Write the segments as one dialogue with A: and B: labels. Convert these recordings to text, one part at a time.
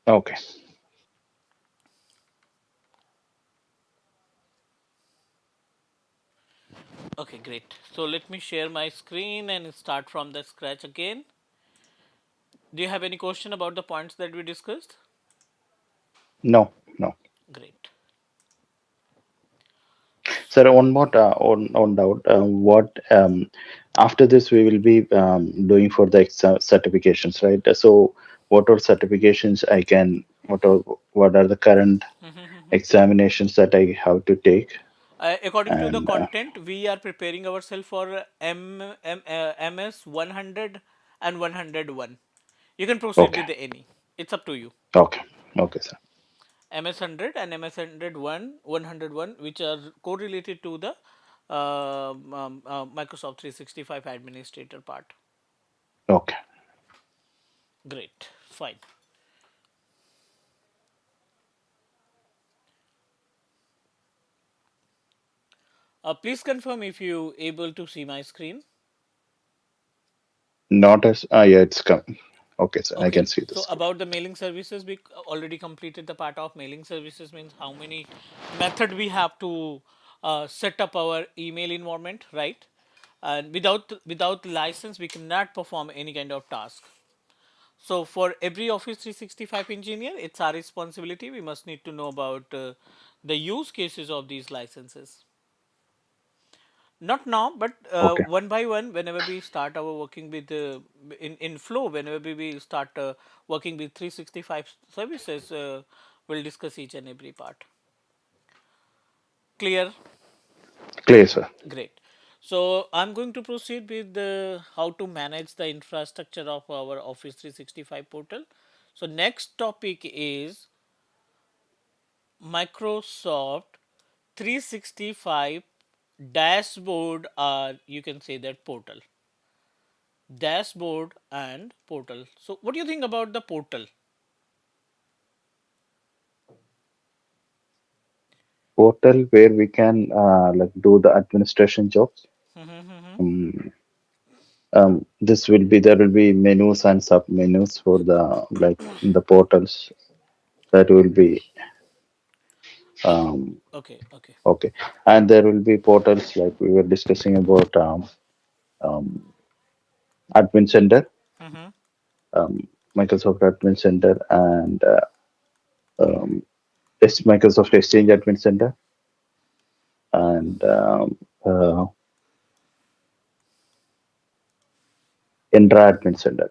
A: Okay.
B: Okay, great. So let me share my screen and start from the scratch again. Do you have any question about the points that we discussed?
A: No, no.
B: Great.
A: Sir, one more on doubt. What after this we will be doing for the exam certifications, right? So, what are certifications I can? What are the current examinations that I have to take?
B: According to the
A: And
B: content, we are preparing ourselves for MS 100 and 101. You can proceed
A: okay,
B: with any. It's up to you.
A: okay, okay, sir.
B: MS 100 and MS 101, which are correlated to the Microsoft 365 administrator part.
A: Okay.
B: Great, fine. Please confirm if you able to see my screen.
A: Not as yeah, it's come. Okay, sir. I
B: Okay,
A: can see the
B: so
A: screen.
B: about the mailing services, we already completed the part of mailing services, means how many method we have to set up our email environment, right? And without license, we cannot perform any kind of task. So for every Office 365 engineer, it's our responsibility. We must need to know about the use cases of these licenses. Not now, but
A: Okay.
B: one by one, whenever we start our working with in flow, whenever we start working with 365 services, we'll discuss each and every part. Clear?
A: Clear, sir.
B: Great. So I'm going to proceed with how to manage the infrastructure of our Office 365 portal. So next topic is Microsoft 365 dashboard, or you can say that portal. Dashboard and portal. So what do you think about the portal?
A: Portal where we can like do the administration jobs. Um, this will be there will be menus and sub menus for the like in the portals that will be
B: Okay,
A: um,
B: okay, okay.
A: okay, and there will be portals like we were discussing about um, admin center, Microsoft admin center, and um, Microsoft Exchange admin center, and Entra admin center.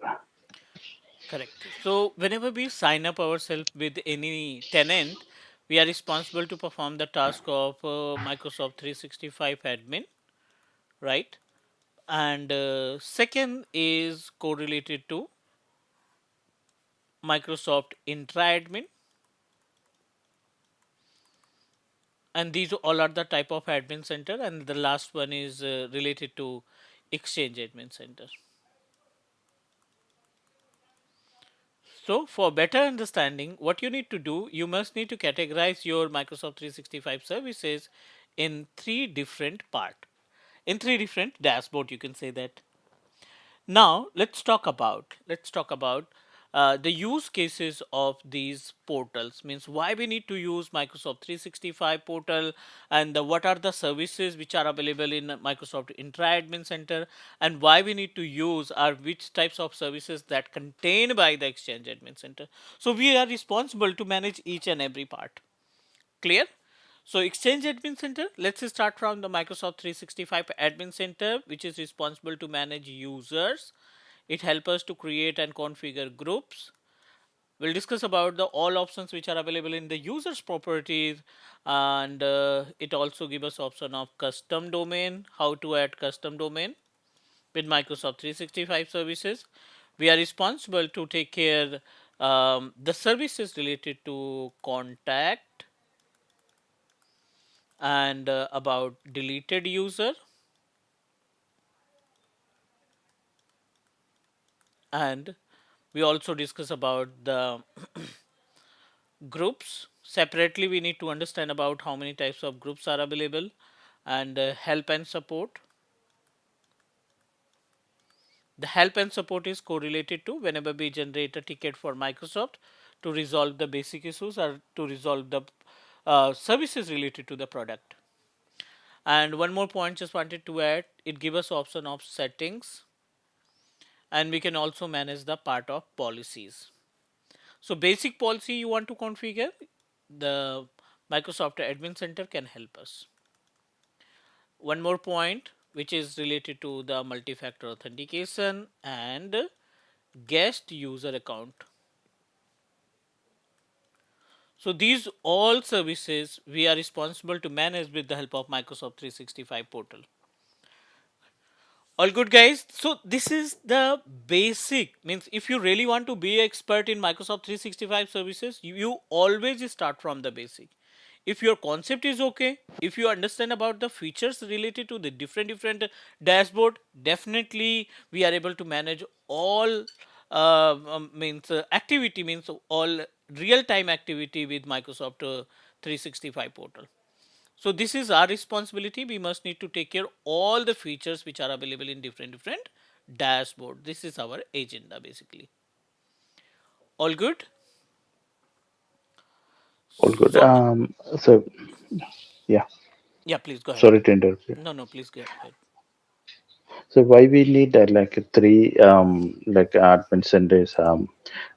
B: Correct. So whenever we sign up ourselves with any tenant, we are responsible to perform the task of Microsoft 365 admin, right? And second is correlated to Microsoft intra admin, and these all are the type of admin center, and the last one is related to Exchange admin center. So, for better understanding, what you need to do, you must need to categorize your Microsoft 365 services in three different part, in three different dashboard. You can say that. Now, let's talk about the use cases of these portals. Means why we need to use Microsoft 365 portal, and what are the services which are available in Microsoft Intra Admin Center, and why we need to use, or which types of services that contained by the Exchange Admin Center. So we are responsible to manage each and every part. Clear? So Exchange Admin Center, let's start from the Microsoft 365 Admin Center, which is responsible to manage users. It helps us to create and configure groups. We'll discuss about the all options which are available in the users properties, and it also gives us option of custom domain, how to add custom domain with Microsoft 365 services. We are responsible to take care the services related to contact, and about deleted user, and we also discuss about the groups. Separately we need to understand about how many types of groups are available, and help and support. The help and support is correlated to whenever we generate a ticket for Microsoft to resolve the basic issues or to resolve the services related to the product. And one more point just wanted to add, it gives us option of settings, and we can also manage the part of policies. So basic policy you want to configure, the Microsoft Admin Center can help us. One more point which is related to the multi-factor authentication and guest user account. So these all services we are responsible to manage with the help of Microsoft 365 portal. All good, guys. So this is the basic. Means if you really want to be expert in Microsoft 365 services, you always start from the basic. If your concept is okay, if you understand about the features related to the different dashboard, definitely we are able to manage all means activity, means all real time activity with Microsoft 365 portal. So this is our responsibility. We must need to take care all the features which are available in different dashboard. This is our agenda basically. All good.
A: All good.
B: So
A: So yeah,
B: yeah, please go ahead.
A: sorry to interrupt you.
B: No, no, please go ahead.
A: So why we need like three like admin centers?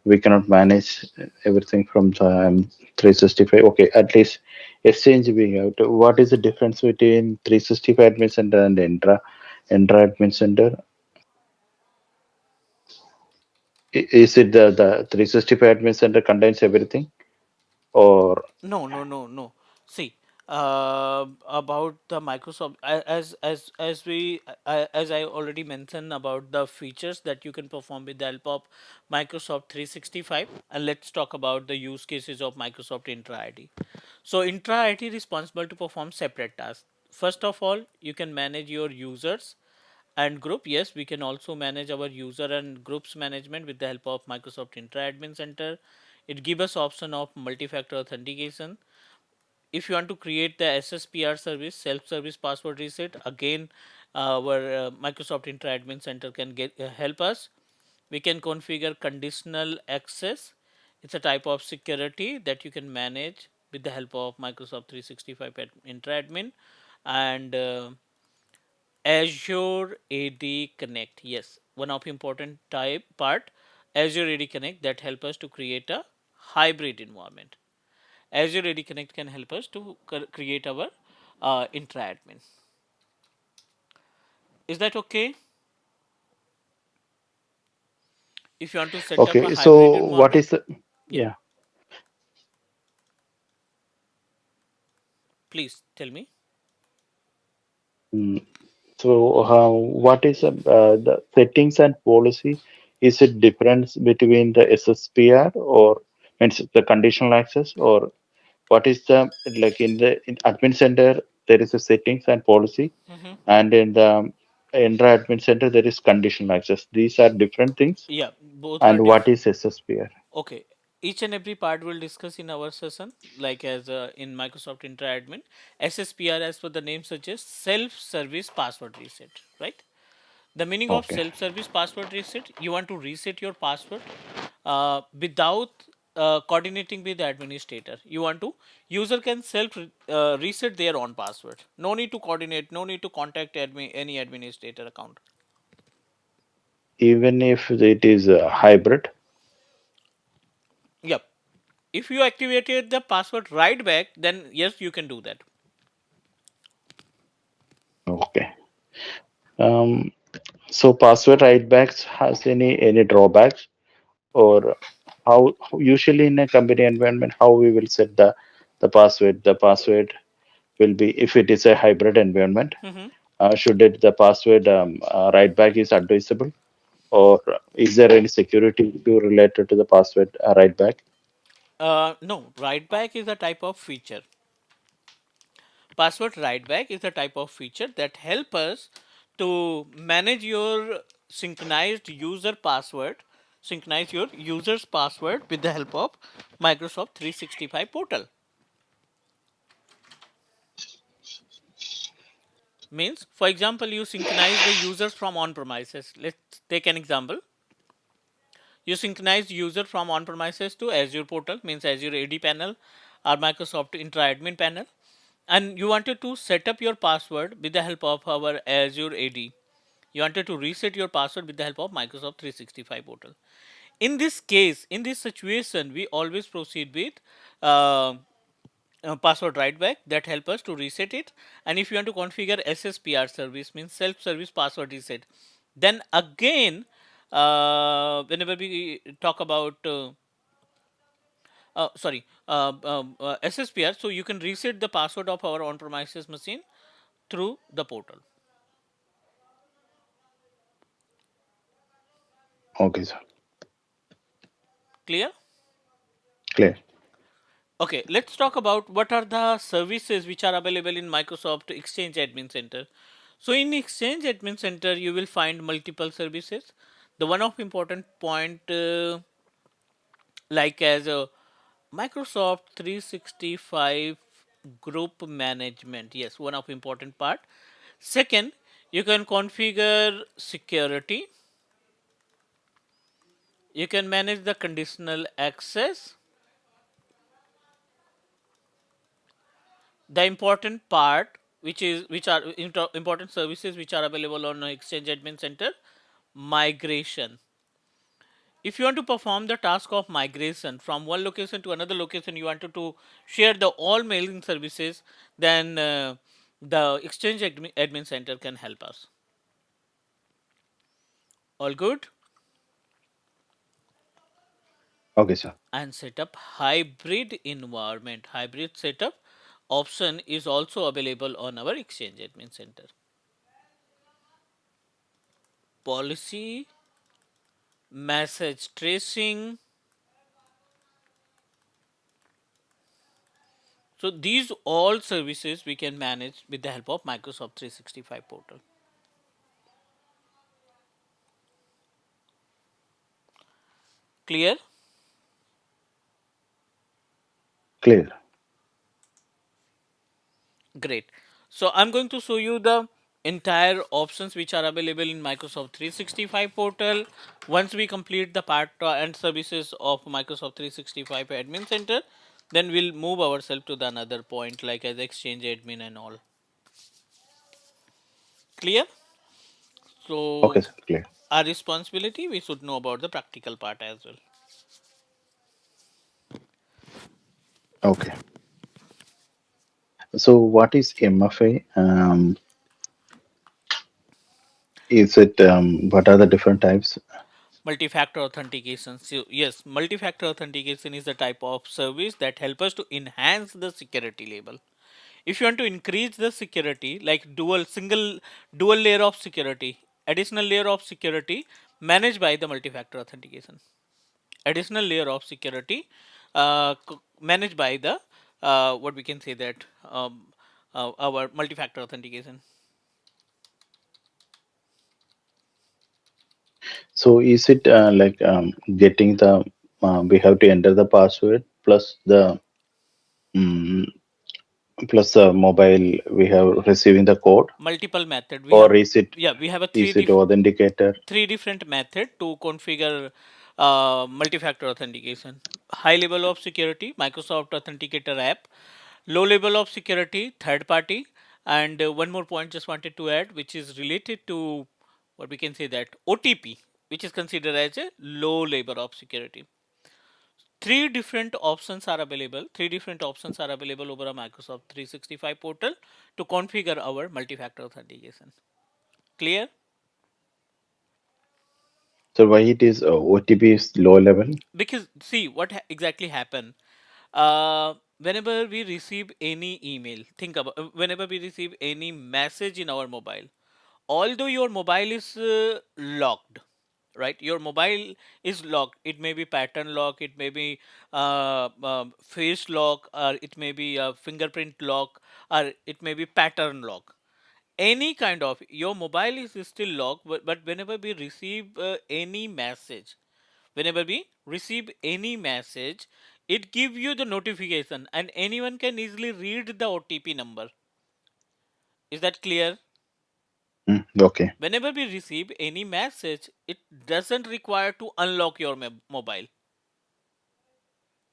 A: We cannot manage everything from the 365. Okay, at least exchange we have. To, what is the difference between 365 admin center and Entra admin center? Is it the 365 admin center contains everything, or
B: No, no, no, no. See, about the Microsoft, as I already mentioned about the features that you can perform with the help of Microsoft 365, and let's talk about the use cases of Microsoft Intra ID. So Intra ID responsible to perform separate tasks. First of all, you can manage your users and group. Yes, we can also manage our user and groups management with the help of Microsoft Intra Admin Center. It gives us option of multi-factor authentication. If you want to create the SSPR service, self-service password reset, again our Microsoft Intra Admin Center can get help us. We can configure conditional access. It's a type of security that you can manage with the help of Microsoft 365 Intra Admin. And Azure AD Connect. Yes, one of important type part, Azure AD Connect, that help us to create a hybrid environment. Azure AD Connect can help us to create our intra admin. Is that okay? If you want to set up a
A: okay?
B: hybrid
A: So what is
B: environment,
A: the
B: yeah,
A: yeah?
B: please tell me.
A: Mm, so what is the settings and policy? Is it difference between the SSPR or means the conditional access, or what is the like in admin center there is a settings and policy,
B: Hmm.
A: and in the Entra admin center there is conditional access. These are different things.
B: Yeah, both are
A: And what
B: different.
A: is SSPR?
B: Okay, each and every part we'll discuss in our session, like as in Microsoft Intra Admin. SSPR, as per the name suggests, self-service password reset, right? The meaning of
A: Okay.
B: self-service password reset, you want to reset your password without coordinating with the administrator. You want to, user can self reset their own password. No need to coordinate, no need to contact any administrator account.
A: Even if it is a hybrid.
B: Yep. If you activated the password right back, then yes, you can do that.
A: Okay. Um, so password writebacks has any drawbacks, or how usually in a company environment how we will set the password? The password will be if it is a hybrid environment.
B: Hmm.
A: Should it the password write back is advisable, or is there any security issue related to the password write back?
B: No, write back is a type of feature. Password write back is a type of feature that help us to manage your synchronized user password, synchronize your user's password with the help of Microsoft 365 portal. Means, for example, you synchronize the users from on premises. Let's take an example. You synchronize user from on premises to Azure portal, means Azure AD panel or Microsoft Intra admin panel, and you wanted to set up your password with the help of our Azure AD. You wanted to reset your password with the help of Microsoft 365 portal. In this case, in this situation, we always proceed with uh, password write back that help us to reset it. And if you want to configure SSPR service, means self service password reset, then again, whenever we talk about SSPR, so you can reset the password of our on premises machine through the portal.
A: Okay, sir.
B: Clear?
A: Clear.
B: Okay, let's talk about what are the services which are available in Microsoft Exchange Admin Center. So in Exchange Admin Center, you will find multiple services. The one of important point, like as a Microsoft 365 group management. Yes, one of important part. Second, you can configure security. You can manage the conditional access. The important part, which are important services which are available on Exchange Admin Center, migration. If you want to perform the task of migration from one location to another location, you wanted to share the all mailing services, then the Exchange Admin Center can help us. All good?
A: Okay, sir.
B: And set up hybrid environment. Hybrid setup option is also available on our Exchange Admin Center. Policy, message tracing. So these all services we can manage with the help of Microsoft 365 portal. Clear?
A: Clear.
B: Great. So I'm going to show you the entire options which are available in Microsoft 365 portal. Once we complete the part and services of Microsoft 365 admin center, then we'll move ourselves to the another point like as exchange admin and all. Clear?
A: Okay,
B: So
A: sir. Clear.
B: our responsibility, we should know about the practical part as well.
A: Okay. So what is MFA? Is it what are the different types?
B: Multi-factor authentication. So yes, multi-factor authentication is the type of service that help us to enhance the security level. If you want to increase the security, like dual layer of security, additional layer of security managed by the multi-factor authentication, additional layer of security managed by the what we can say that our multi-factor authentication.
A: So is it like getting the we have to enter the password plus the mm, plus the mobile we have receiving the code,
B: Multiple method we
A: or
B: have. Yeah, we have a
A: is it authenticator?
B: three different method to configure multi-factor authentication. High level of security, Microsoft Authenticator app. Low level of security, third party. And one more point just wanted to add, which is related to what we can say that OTP, which is considered as a low level of security. Three different options are available. Three different options are available over a Microsoft 365 portal to configure our multi-factor authentication. Clear?
A: So why it is OTP is low level?
B: Because see what exactly happened. Whenever we receive any email, think about whenever we receive any message in our mobile, although your mobile is locked, right? Your mobile is locked. It may be pattern lock, it may be face lock, or it may be a fingerprint lock, or it may be pattern lock. Any kind of your mobile is still locked, but whenever we receive any message, whenever we receive any message, it give you the notification and anyone can easily read the OTP number. Is that clear?
A: Okay.
B: Whenever we receive any message, it doesn't require to unlock your mobile.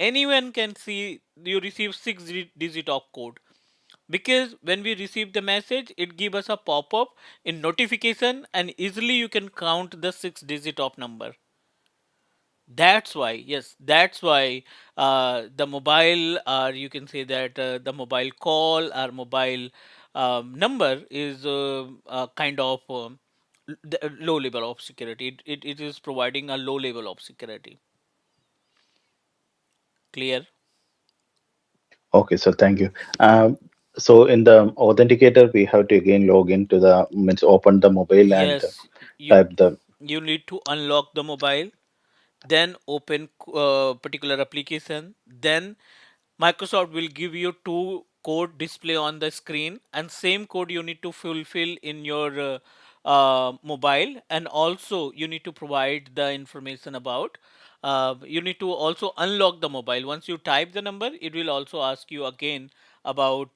B: Anyone can see you receive digit of code, because when we receive the message it give us a pop-up in notification, and easily you can count the 6 digit of number. That's why, yes, that's why the mobile, or you can say that the mobile call or mobile number is a kind of low level of security. It is providing a low level of security. Clear?
A: Okay, so thank you. So in the authenticator, we have to again log into the means open the mobile and
B: Yes, you
A: type the.
B: you need to unlock the mobile, then open particular application, then Microsoft will give you two code display on the screen, and same code you need to fulfill in your mobile, and also you need to provide the information about, you need to also unlock the mobile. Once you type the number, it will also ask you again about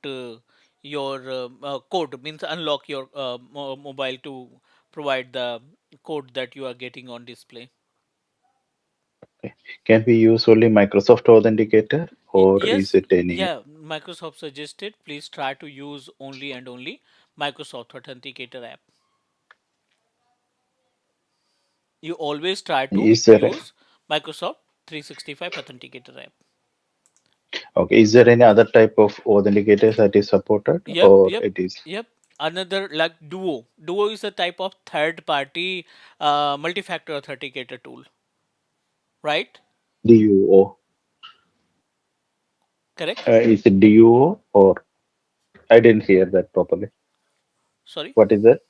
B: your code, means unlock your mobile to provide the code that you are getting on display.
A: Okay. Can we use only Microsoft Authenticator or is
B: Yes,
A: it any?
B: yeah, Microsoft suggested please try to use only and only Microsoft Authenticator app. You always try to
A: Is there
B: use Microsoft 365 Authenticator app.
A: okay? Is there any other type of authenticator that is supported
B: Yep,
A: or
B: yep,
A: it is
B: yep. Another like Duo. Duo is a type of third party multi-factor authenticator tool, right?
A: DUO?
B: Correct?
A: Is it DUO or I didn't hear that properly.
B: Sorry.
A: What is that?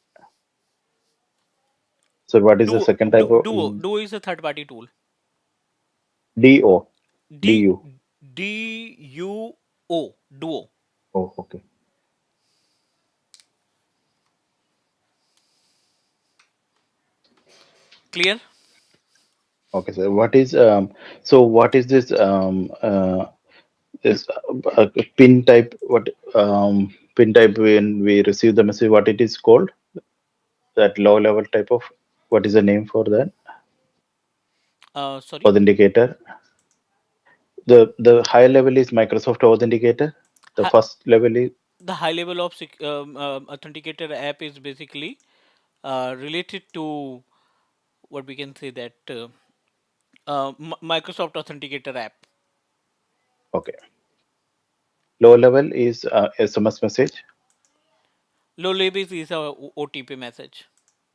A: So what is the
B: Duo,
A: second type of
B: Duo is a third party tool.
A: DO?
B: D
A: DU?
B: DUO, Duo.
A: Oh, okay.
B: Clear?
A: Okay, so what is this is pin type? What pin type when we receive the message? What it is called? That low level type of what is the name for that
B: Sorry.
A: authenticator? The high level is Microsoft Authenticator. The first level is
B: The high level of authenticator app is basically related to what we can say that Microsoft Authenticator app.
A: okay. Low level is SMS message,
B: Low level is a OTP message.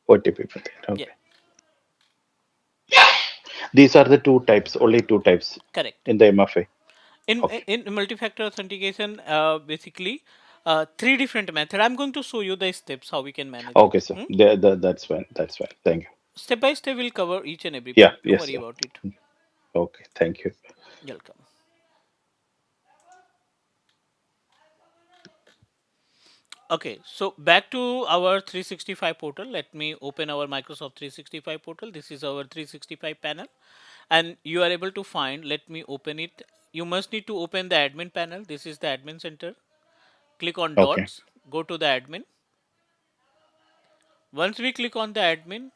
A: OTP message.
B: Yeah,
A: Okay. These are the two types, only two types
B: correct.
A: in the MFA.
B: In
A: Okay.
B: in multi-factor authentication, basically three different method. I'm going to show you the steps how we can manage
A: Okay,
B: it.
A: sir. That's fine. That's fine. Thank you.
B: Step by step, we'll cover each and every
A: Yeah.
B: part. Don't
A: Yes,
B: worry
A: sir.
B: about it.
A: Okay. Thank you.
B: Welcome. Okay, so back to our 365 portal. Let me open our Microsoft 365 portal. This is our 365 panel, and you are able to find. Let me open it. You must need to open the admin panel. This is the admin center. Click on
A: Okay.
B: dots. Go to the admin. Once we click on the admin,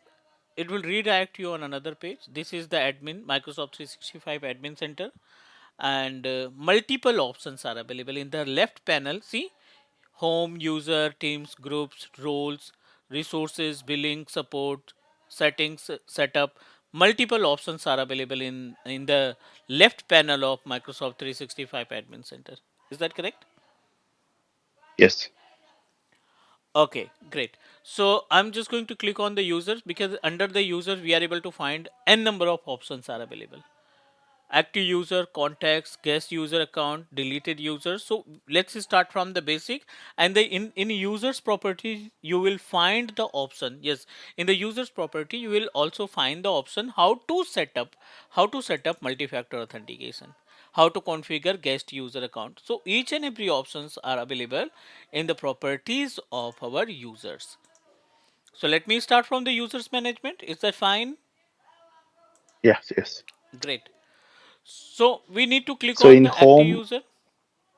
B: it will redirect you on another page. This is the admin Microsoft 365 admin center, and multiple options are available in the left panel. See, home, user, teams, groups, roles, resources, billing, support, settings, setup. Multiple options are available in the left panel of Microsoft 365 admin center. Is that correct?
A: Yes.
B: Okay, great. So I'm just going to click on the users, because under the users we are able to find n number of options are available. Active user, contacts, guest user account, deleted users. So let's start from the basic. And the in users property you will find the option. Yes, in the users property you will also find the option how to set up multi-factor authentication, how to configure guest user account. So each and every options are available in the properties of our users. So let me start from the users management. Is that fine?
A: Yes. Yes.
B: Great. So we need to click
A: So
B: on
A: in
B: the active
A: home,
B: user.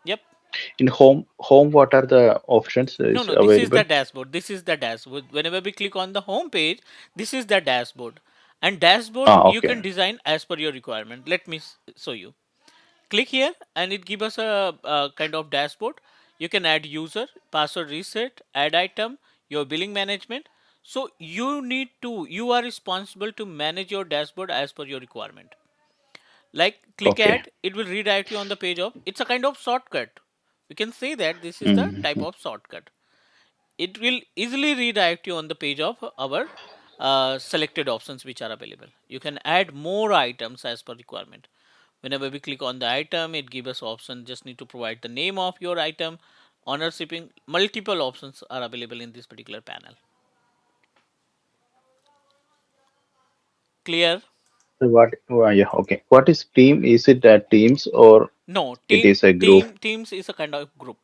B: Yep.
A: In home, what are the options
B: No,
A: is
B: no, this is
A: available?
B: the dashboard. This is the dashboard. Whenever we click on the home page, this is the dashboard. And dashboard
A: Ah,
B: you
A: okay.
B: can design as per your requirement. Let me show you. Click here and it gives us a kind of dashboard. You can add user, password reset, add item, your billing management. So you are responsible to manage your dashboard as per your requirement. Like click
A: Okay.
B: add, it will redirect you on the page of, it's a kind of shortcut. We can say that this is the type
A: Mm-hmm.
B: of shortcut. It will easily redirect you on the page of our selected options which are available. You can add more items as per requirement. Whenever we click on the item, it gives us option, just need to provide the name of your item, honor shipping. Multiple options are available in this particular panel. Clear?
A: So what? Yeah. Okay. What is team? Is it teams or
B: No,
A: it is a group?
B: teams is a kind of group.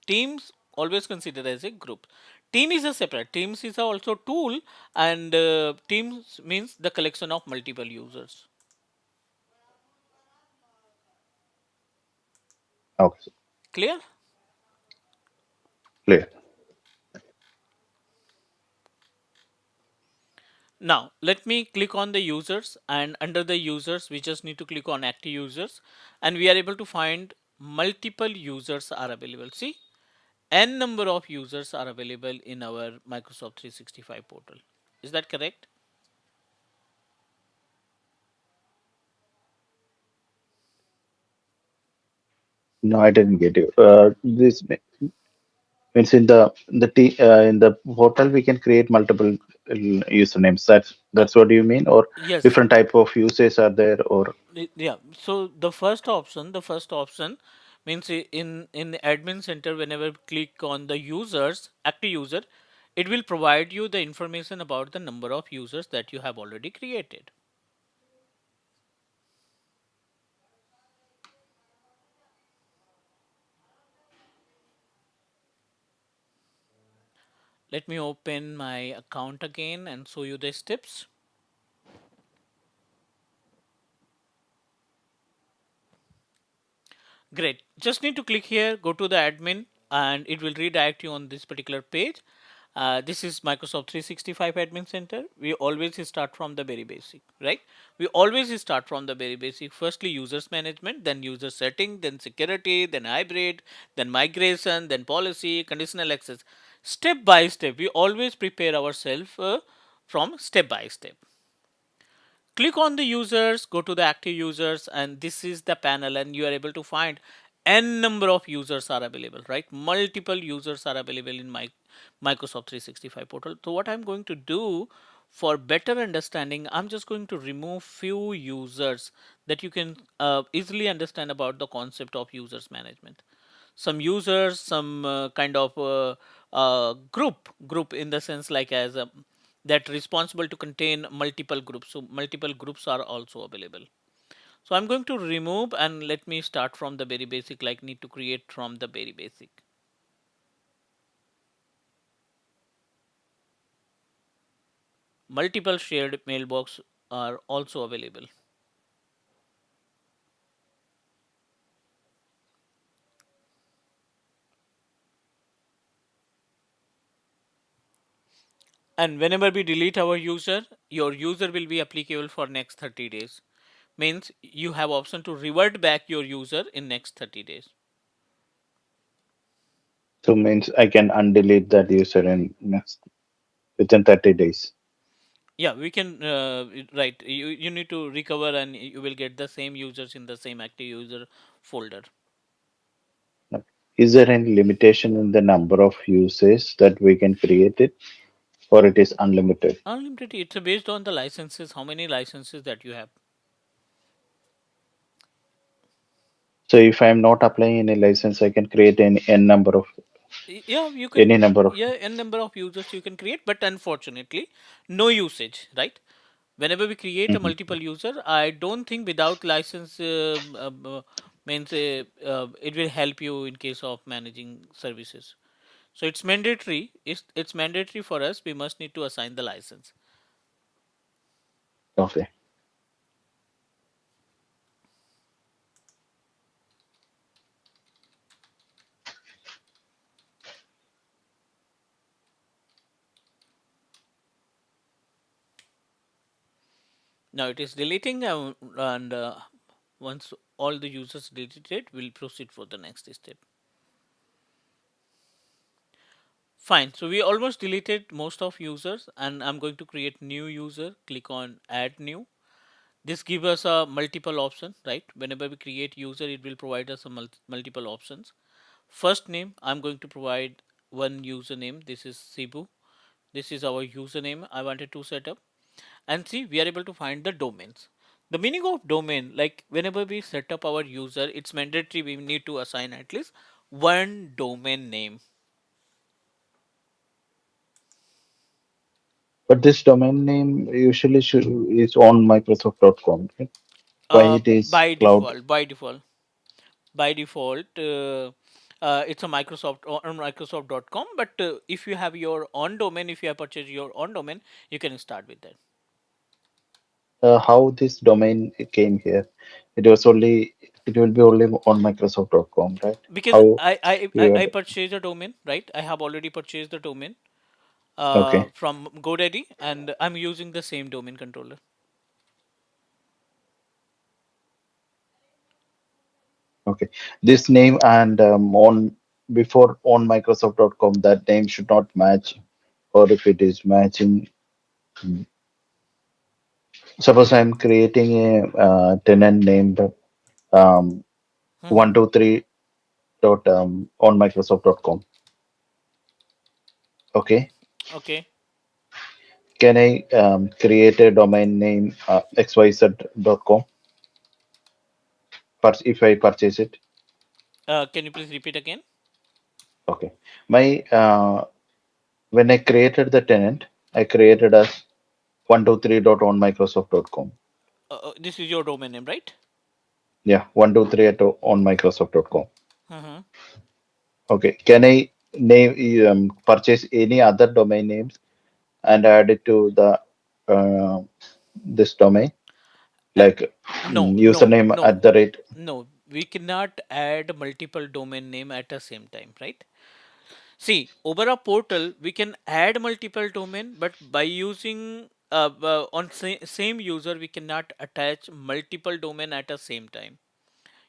B: Teams always considered as a group. Team is a separate. Teams is also tool, and teams means the collection of multiple users.
A: Okay.
B: Clear?
A: Clear.
B: Now, let me click on the users, and under the users, we just need to click on active users, and we are able to find multiple users are available. See, n number of users are available in our Microsoft 365 portal. Is that correct?
A: No, I didn't get you. This means in the portal we can create multiple usernames.
B: Uh,
A: That's what you mean, or
B: yes.
A: different type of users are there, or
B: Yeah. So the first option means in the admin center, whenever we click on the users, active user, it will provide you the information about the number of users that you have already created. Let me open my account again and show you the steps. Great. Just need to click here, go to the admin, and it will redirect you on this particular page. This is Microsoft 365 Admin Center. We always start from the very basic, right? We always start from the very basic. Firstly, users management, then user setting, then security, then hybrid, then migration, then policy, conditional access. Step by step, we always prepare ourselves from step by step. Click on the users, go to the active users, and this is the panel, and you are able to find n number of users are available, right? Multiple users are available in my Microsoft 365 portal. So what I'm going to do for better understanding, I'm just going to remove few users that you can easily understand about the concept of users management. Some users, some kind of group in the sense like as a, that responsible to contain multiple groups, so multiple groups are also available. So I'm going to remove, and let me start from the very basic, like need to create from the very basic. Multiple shared mailbox are also available. And whenever we delete our user, your user will be applicable for next 30 days. Means you have option to revert back your user in next 30 days.
A: so means I can undelete that user in next within 30 days.
B: Yeah, we can right. You need to recover, and you will get the same users in the same active user folder.
A: Okay. Is there any limitation in the number of users that we can create it, or it is unlimited?
B: Unlimited. It's based on the licenses. How many licenses that you have?
A: So if I am not applying any license, I can create any n number of
B: Yeah, you
A: any
B: can.
A: number of.
B: Yeah, n number of users you can create, but unfortunately, no usage. Right. Whenever we create a
A: Mhm.
B: multiple user, I don't think without license means it will help you in case of managing services. So it's mandatory. It's mandatory for us. We must need to assign the license.
A: Okay.
B: Now it is deleting, and once all the users delete it, we'll proceed for the next step. Fine. So we almost deleted most of users, and I'm going to create new user. Click on add new. This gives us a multiple option, right? Whenever we create user, it will provide us a multiple options. First name, I'm going to provide one username. This is Cebu. This is our username I wanted to set up. And see, we are able to find the domains. The meaning of domain, like whenever we set up our user, it's mandatory we need to assign at least one domain name.
A: But this domain name usually is on Microsoft.com, right? Why it is
B: By
A: cloud?
B: default, it's a Microsoft or on Microsoft.com. But if you have your own domain, if you have purchased your own domain, you can start with that.
A: How this domain came here? It was only it will be only on Microsoft.com, right?
B: Because
A: How you are
B: I purchased a domain, right? I have already purchased the domain
A: okay?
B: from GoDaddy, and I'm using the same domain controller.
A: Okay, this name and on before on Microsoft.com, that name should not match, or if it is matching, suppose I'm creating a tenant named um,
B: Hmm.
A: 123 dot on Microsoft.com. Okay,
B: Okay.
A: can I create a domain name xyz.com if I purchase it?
B: Can you please repeat again?
A: Okay, my when I created the tenant, I created as 123 dot on Microsoft.com.
B: This is your domain name, right?
A: Yeah, 123 at on Microsoft.com.
B: Hmm.
A: Okay, can I name purchase any other domain names and add it to the this domain like
B: No, no,
A: username
B: no,
A: at the rate?
B: no. We cannot add multiple domain name at the same time, right? See, over a portal, we can add multiple domain, but by using on same user, we cannot attach multiple domain at the same time.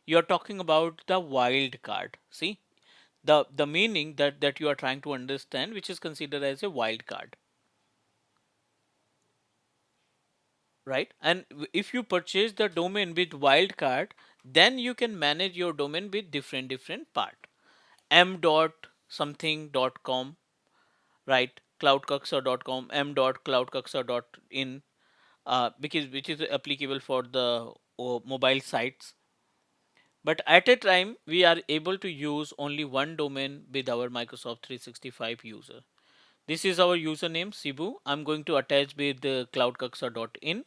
B: You're talking about the wild card. See, the meaning that you are trying to understand, which is considered as a wild card, right? And if you purchase the domain with wild card, then you can manage your domain with different part. M dot something dot com, right? Cloudcuxer.com, m.cloudcuxer.in, because which is applicable for the mobile sites. But at a time, we are able to use only one domain with our Microsoft 365 user. This is our username Cebu. I'm going to attach with the cloudcuxer.in.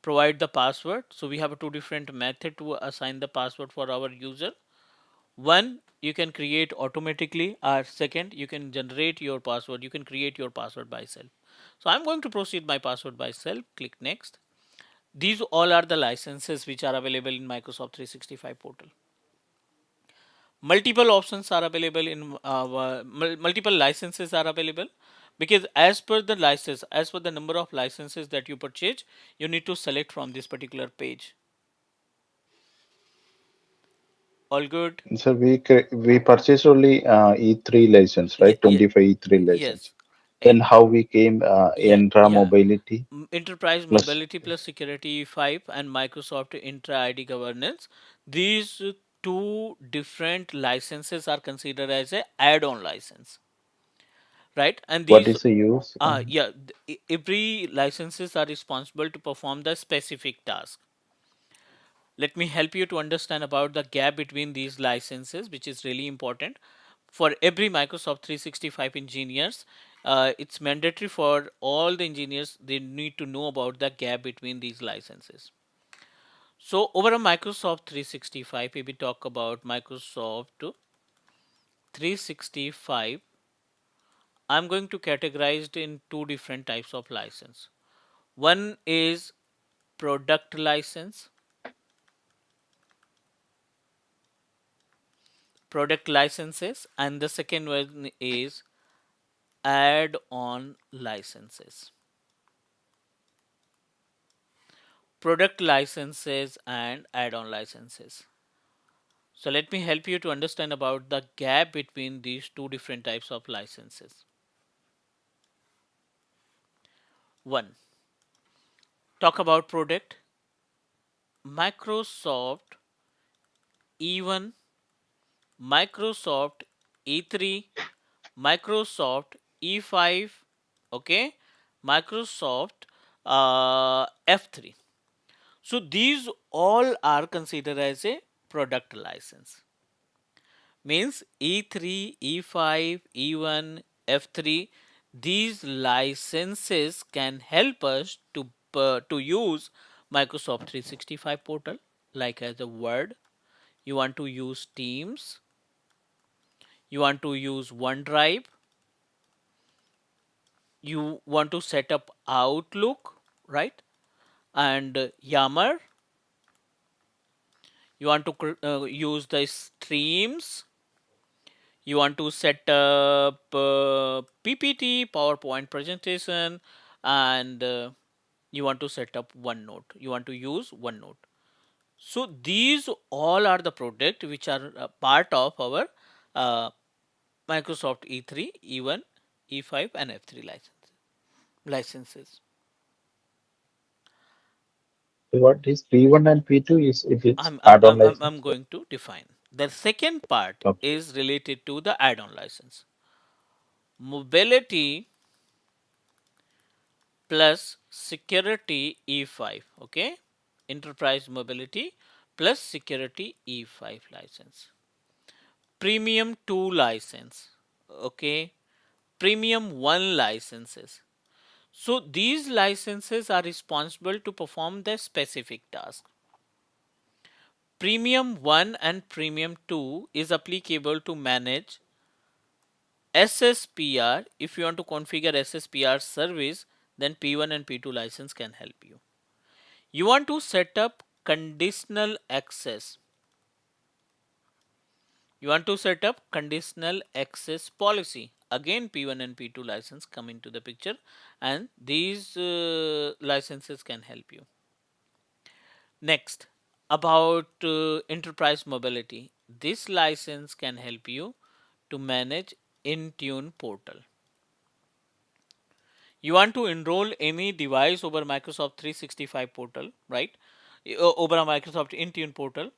B: Provide the password. So we have two different method to assign the password for our user. One, you can create automatically, or second, you can generate your password. You can create your password by self. So I'm going to proceed my password by self. Click next. These all are the licenses which are available in Microsoft 365 portal. Multiple options are available in multiple licenses are available, because as per the license, as per the number of licenses that you purchase, you need to select from this particular page. All good?
A: So we purchased only E3 license, right?
B: Yeah,
A: 25 E3 license.
B: yes.
A: Then
B: Eh,
A: how we came
B: yeah,
A: Entra
B: yeah.
A: Mobility
B: Enterprise
A: plus
B: Mobility plus Security 5 and Microsoft Intra ID Governance. These two different licenses are considered as a add-on license, right? And
A: what
B: these,
A: is the use?
B: yeah, every licenses are responsible to perform the specific task. Let me help you to understand about the gap between these licenses, which is really important for every Microsoft 365 engineers. It's mandatory for all the engineers, they need to know about the gap between these licenses. So over a Microsoft 365, if we talk about Microsoft 365, I'm going to categorize it in two different types of license. One is product license, product licenses, and the second one is add-on licenses. product licenses and add-on licenses. So let me help you to understand about the gap between these two different types of licenses. One, talk about product. Microsoft E1, Microsoft E3, Microsoft E5, okay, Microsoft F3. So these all are considered as a product license. Means E3, E5, E1, F3, these licenses can help us to use Microsoft 365 portal, like as a Word. You want to use Teams, you want to use OneDrive, you want to set up Outlook, right? And Yammer, you want to use the streams, you want to set up PPT, PowerPoint presentation, and you want to set up OneNote. You want to use OneNote. So these all are the product which are part of our uh, Microsoft E3, E1, E5, and F3 licenses.
A: What is P1 and P2 is if it's
B: I'm, I'm,
A: add-on
B: I'm, I'm
A: license?
B: I'm going to define. The second part
A: Okay.
B: is related to the add-on license. Mobility plus security E5. Okay. Enterprise mobility plus security E5 license. Premium 2 license. Okay. Premium 1 licenses. So these licenses are responsible to perform the specific task. Premium 1 and Premium 2 is applicable to manage SSPR. If you want to configure SSPR service, then P1 and P2 license can help you. You want to set up conditional access. You want to set up conditional access policy. Again, P1 and P2 license come into the picture, and these licenses can help you. Next, about enterprise mobility. This license can help you to manage Intune portal. You want to enroll any device over Microsoft 365 portal, right? Over a Microsoft Intune portal,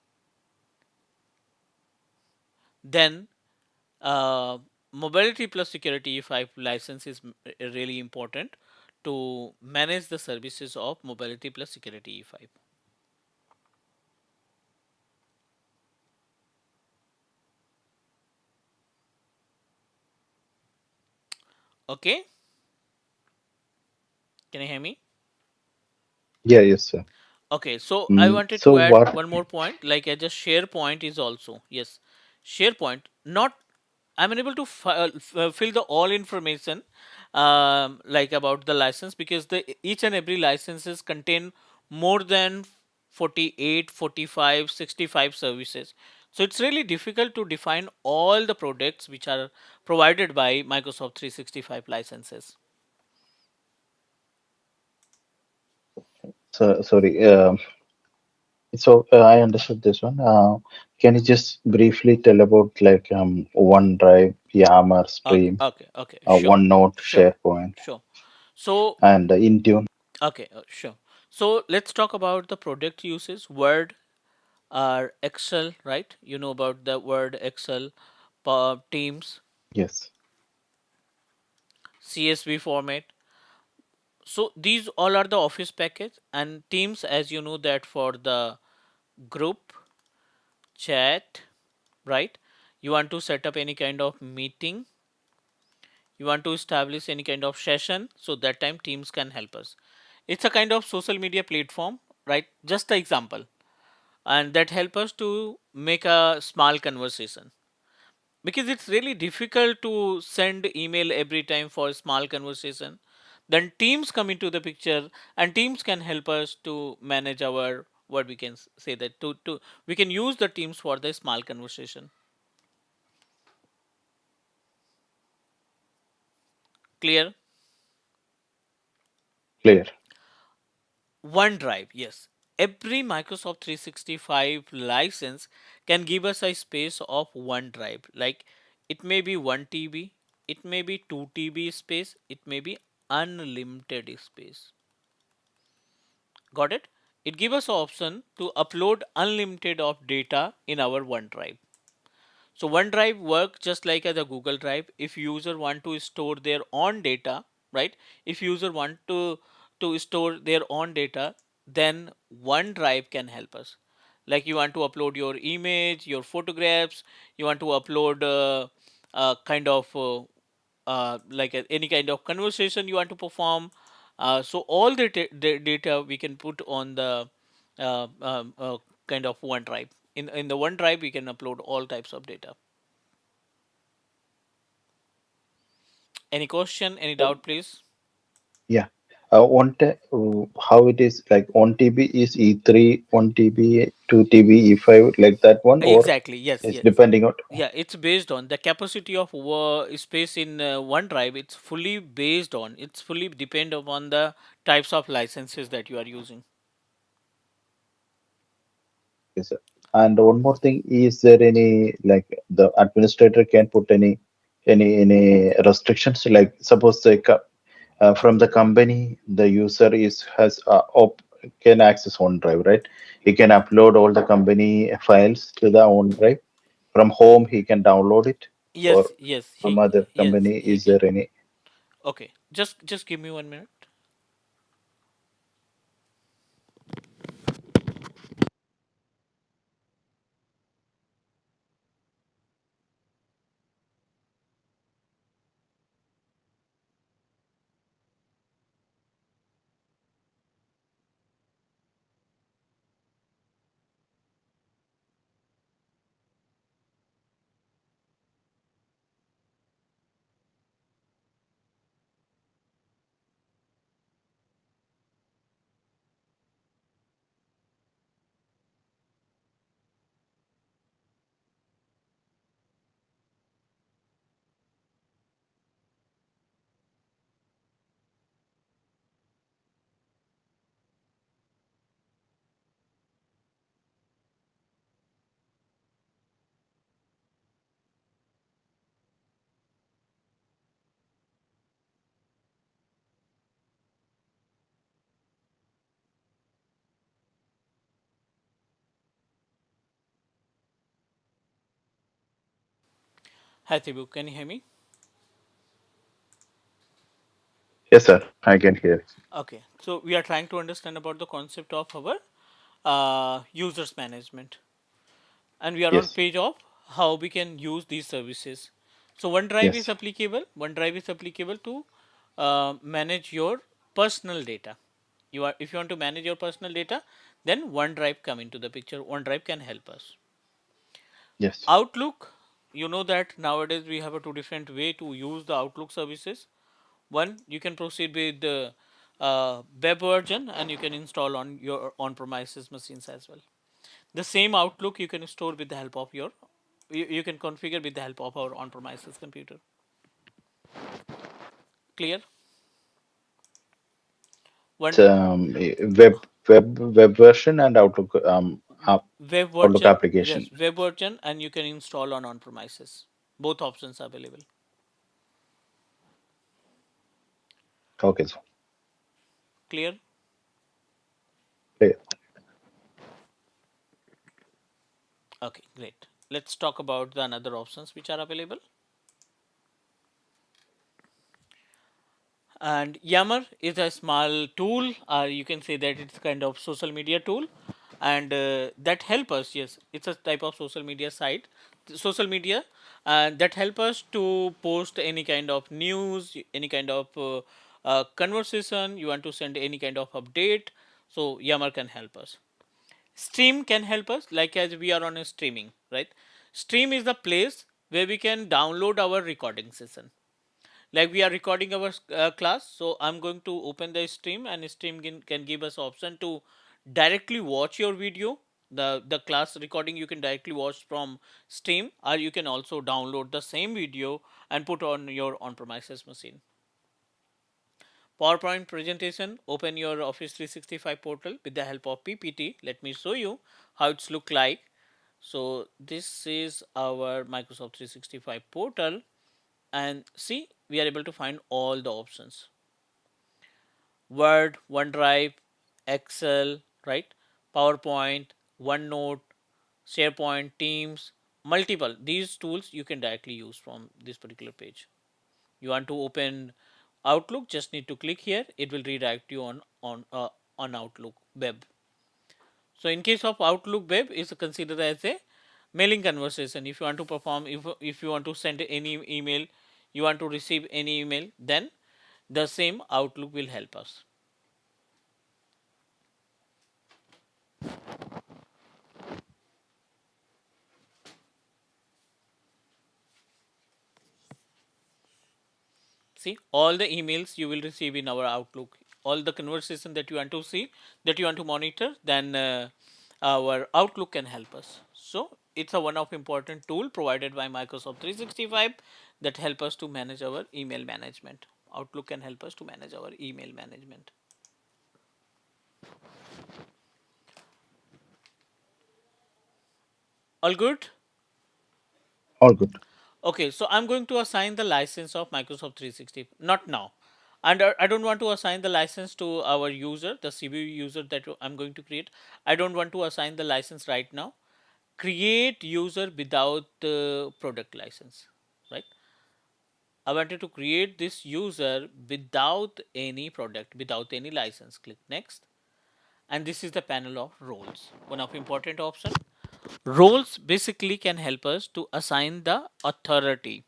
B: then uh, mobility plus security E5 license is really important to manage the services of mobility plus security E5. Okay, can you hear me?
A: Yeah, yes, sir.
B: Okay, so I wanted
A: So
B: to add
A: what?
B: one more point, like as a SharePoint is also, yes, SharePoint. Not I'm unable to fill the all information like about the license, because the each and every licenses contain more than 48, 45, 65 services. So it's really difficult to define all the products which are provided by Microsoft 365 licenses.
A: So sorry. I understood this one. Can you just briefly tell about like OneDrive, Yammer,
B: Okay,
A: Stream,
B: okay, okay, sure,
A: OneNote,
B: sure,
A: SharePoint,
B: sure. So
A: and Intune?
B: okay, sure. So let's talk about the product uses. Word or Excel, right? You know about the Word, Excel, Teams,
A: Yes.
B: CSV format. So these all are the Office package, and Teams, as you know, that for the group chat, right? You want to set up any kind of meeting, you want to establish any kind of session, so that time Teams can help us. It's a kind of social media platform, right? Just an example, and that help us to make a small conversation, because it's really difficult to send email every time for a small conversation. Then Teams come into the picture, and Teams can help us to manage our, what we can say, that to we can use the Teams for the small conversation. Clear?
A: Clear.
B: OneDrive, yes. every Microsoft 365 license can give us a space of one drive. Like it may be 1 TB, it may be 2 TB space, it may be unlimited space. Got it? It gives us option to upload unlimited of data in our OneDrive. So OneDrive works just like as a Google Drive. If user want to store their own data, right? If user want to store their own data, then OneDrive can help us. Like you want to upload your image, your photographs, you want to upload kind of like any kind of conversation you want to perform. So all the data we can put on the kind of OneDrive. In the OneDrive, we can upload all types of data. Any question? Any
A: So,
B: doubt, please?
A: yeah. How it is like 1 TB is E3, 1 TB, 2 TB, E5, like that one, or
B: Exactly. Yes.
A: it's
B: Yes.
A: depending on.
B: Yeah. It's based on the capacity of space in OneDrive. It's fully based on. It's fully depend upon the types of licenses that you are using.
A: Yes, sir. And one more thing, is there any like the administrator can put any restrictions? Like suppose from the company, the user is has can access OneDrive, right? He can upload all the company files to the OneDrive. From home, he can download it, or
B: Yes. Yes.
A: from
B: He.
A: other
B: Yes.
A: company,
B: He
A: is
B: can.
A: there any?
B: Okay. Just give me 1 minute. Hi, Thibu. Can you hear me?
A: Yes, sir, I can hear.
B: Okay. So we are trying to understand about the concept of our users management, and we are on
A: Yes,
B: page of how we can use these services. So OneDrive is
A: yes,
B: applicable. OneDrive is applicable to manage your personal data. You are if you want to manage your personal data, then OneDrive come into the picture. OneDrive can help us.
A: yes.
B: Outlook, you know that nowadays we have a two different way to use the Outlook services. One, you can proceed with the web version and you can install on your on-premises machines as well. The same Outlook you can store with the help of your you can configure with the help of our on-premises computer. Clear?
A: It's
B: One
A: web version and
B: web
A: Outlook
B: version,
A: application.
B: yes, web version, and you can install on on-premises. Both options are available.
A: Okay, so
B: Clear?
A: clear.
B: Okay, great. Let's talk about the another options which are available. And Yammer is a small tool, or you can say that it's kind of social media tool, and that help us. Yes, it's a type of social media site, social media, that help us to post any kind of news, any kind of conversation. You want to send any kind of update, so Yammer can help us. Stream can help us, like as we are on a streaming, right? Stream is the place where we can download our recording session, like we are recording our class, so I'm going to open the stream, and stream can give us option to directly watch your video. The class recording you can directly watch from stream, or you can also download the same video and put on your on premises machine. PowerPoint presentation, open your Office 365 portal with the help of PPT. Let me show you how it's look like. So this is our Microsoft 365 portal, and see, we are able to find all the options: Word, OneDrive, Excel, right? PowerPoint, OneNote, SharePoint, Teams, multiple. These tools you can directly use from this particular page. You want to open Outlook, just need to click here. It will redirect you on Outlook web. So in case of Outlook web, is considered as a mailing conversation. If you want to perform, if you want to send any email, you want to receive any email, then the same Outlook will help us. See, all the emails you will receive in our Outlook, all the conversation that you want to see, that you want to monitor, then our Outlook can help us. So it's a one of important tool provided by Microsoft 365 that help us to manage our email management. Outlook can help us to manage our email management. All good?
A: All good.
B: Okay, so I'm going to assign the license of Microsoft 360. Not now. And I don't want to assign the license to our user, the CBU user that I'm going to create. I don't want to assign the license right now. Create user without the product license, right? I wanted to create this user without any product, without any license. Click next. And this is the panel of roles. One of important option. Roles basically can help us to assign the authority.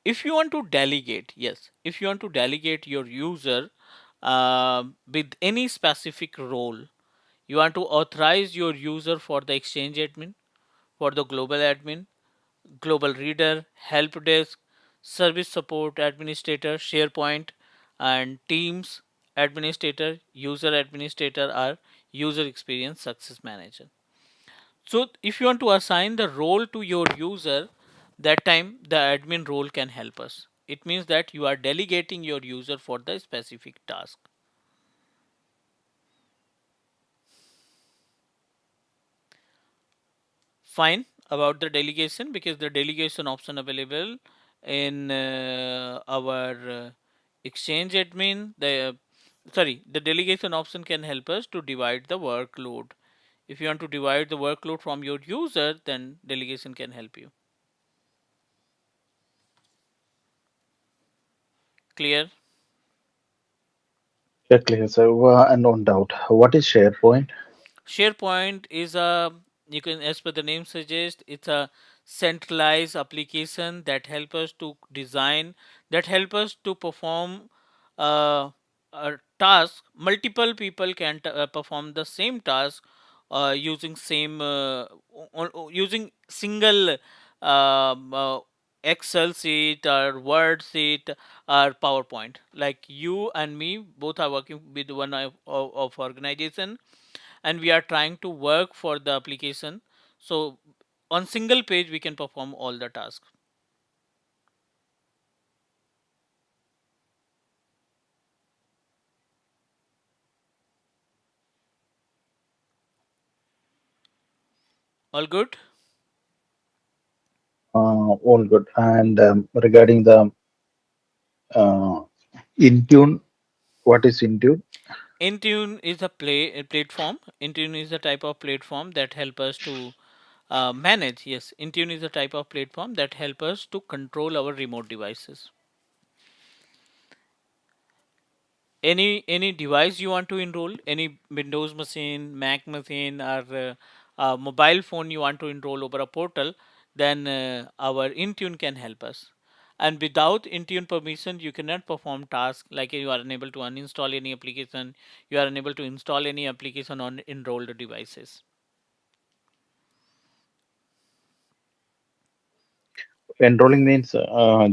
B: If you want to delegate, yes, if you want to delegate your user with any specific role, you want to authorize your user for the exchange admin, for the global admin, global reader, help desk, service support administrator, SharePoint, and Teams administrator, user administrator, or user experience success manager. So if you want to assign the role to your user, that time the admin role can help us. It means that you are delegating your user for the specific task. Fine about the delegation, because the delegation option available in our exchange admin, the delegation option can help us to divide the workload. If you want to divide the workload from your user, then delegation can help you. Clear?
A: Yeah, clear. So, and no doubt, what is SharePoint?
B: SharePoint is a, you can, as per the name suggests, it's a centralized application that help us to design, that help us to perform a task. Multiple people can perform the same task using same using single um, uh, Excel sheet or Word sheet or PowerPoint. Like you and me both are working with one of organization, and we are trying to work for the application. So on single page we can perform all the tasks. All good.
A: All good. And regarding the uh, Intune, what is Intune?
B: Intune is a platform. Intune is a type of platform that help us to manage. Yes, Intune is a type of platform that help us to control our remote devices. Any device you want to enroll, any Windows machine, Mac machine, or mobile phone you want to enroll over a portal, then our Intune can help us. And without Intune permission you cannot perform tasks, like you are unable to uninstall any application, you are unable to install any application on enrolled devices.
A: Enrolling means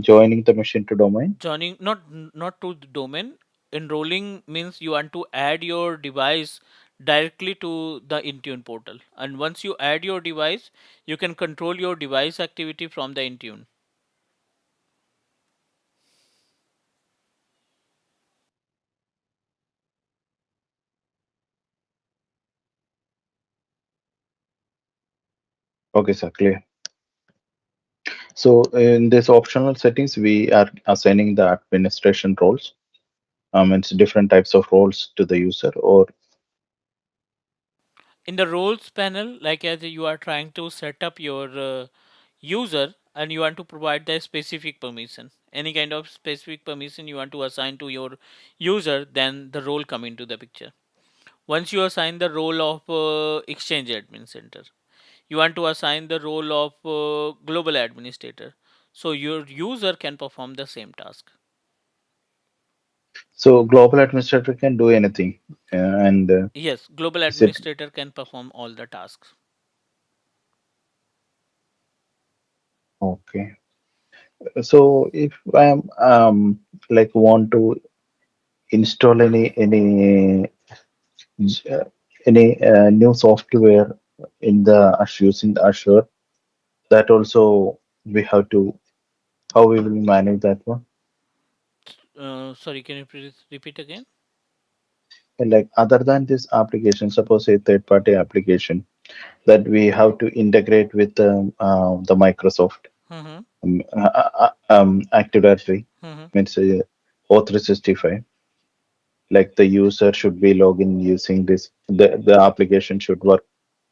A: joining the machine to domain.
B: Joining, not to the domain. Enrolling means you want to add your device directly to the Intune portal, and once you add your device you can control your device activity from the Intune.
A: Okay, sir, clear. So in this optional settings, we are assigning the administration roles. It's different types of roles to the user, or
B: In the roles panel, like as you are trying to set up your user and you want to provide the specific permission, any kind of specific permission you want to assign to your user, then the role come into the picture. Once you assign the role of exchange admin center, you want to assign the role of global administrator, so your user can perform the same task.
A: so global administrator can do anything, and
B: Yes, global
A: is it
B: administrator can perform all the tasks.
A: okay? So if I am like want to install uh, any new software in the Azure, using the Azure, that also we have to, how we will manage that one.
B: Sorry, can you please repeat again?
A: And like other than this application, suppose a third party application that we have to integrate with the Microsoft
B: Mm-hmm.
A: Active Directory,
B: Mm-hmm.
A: means O365, like the user should be login using this, the application should work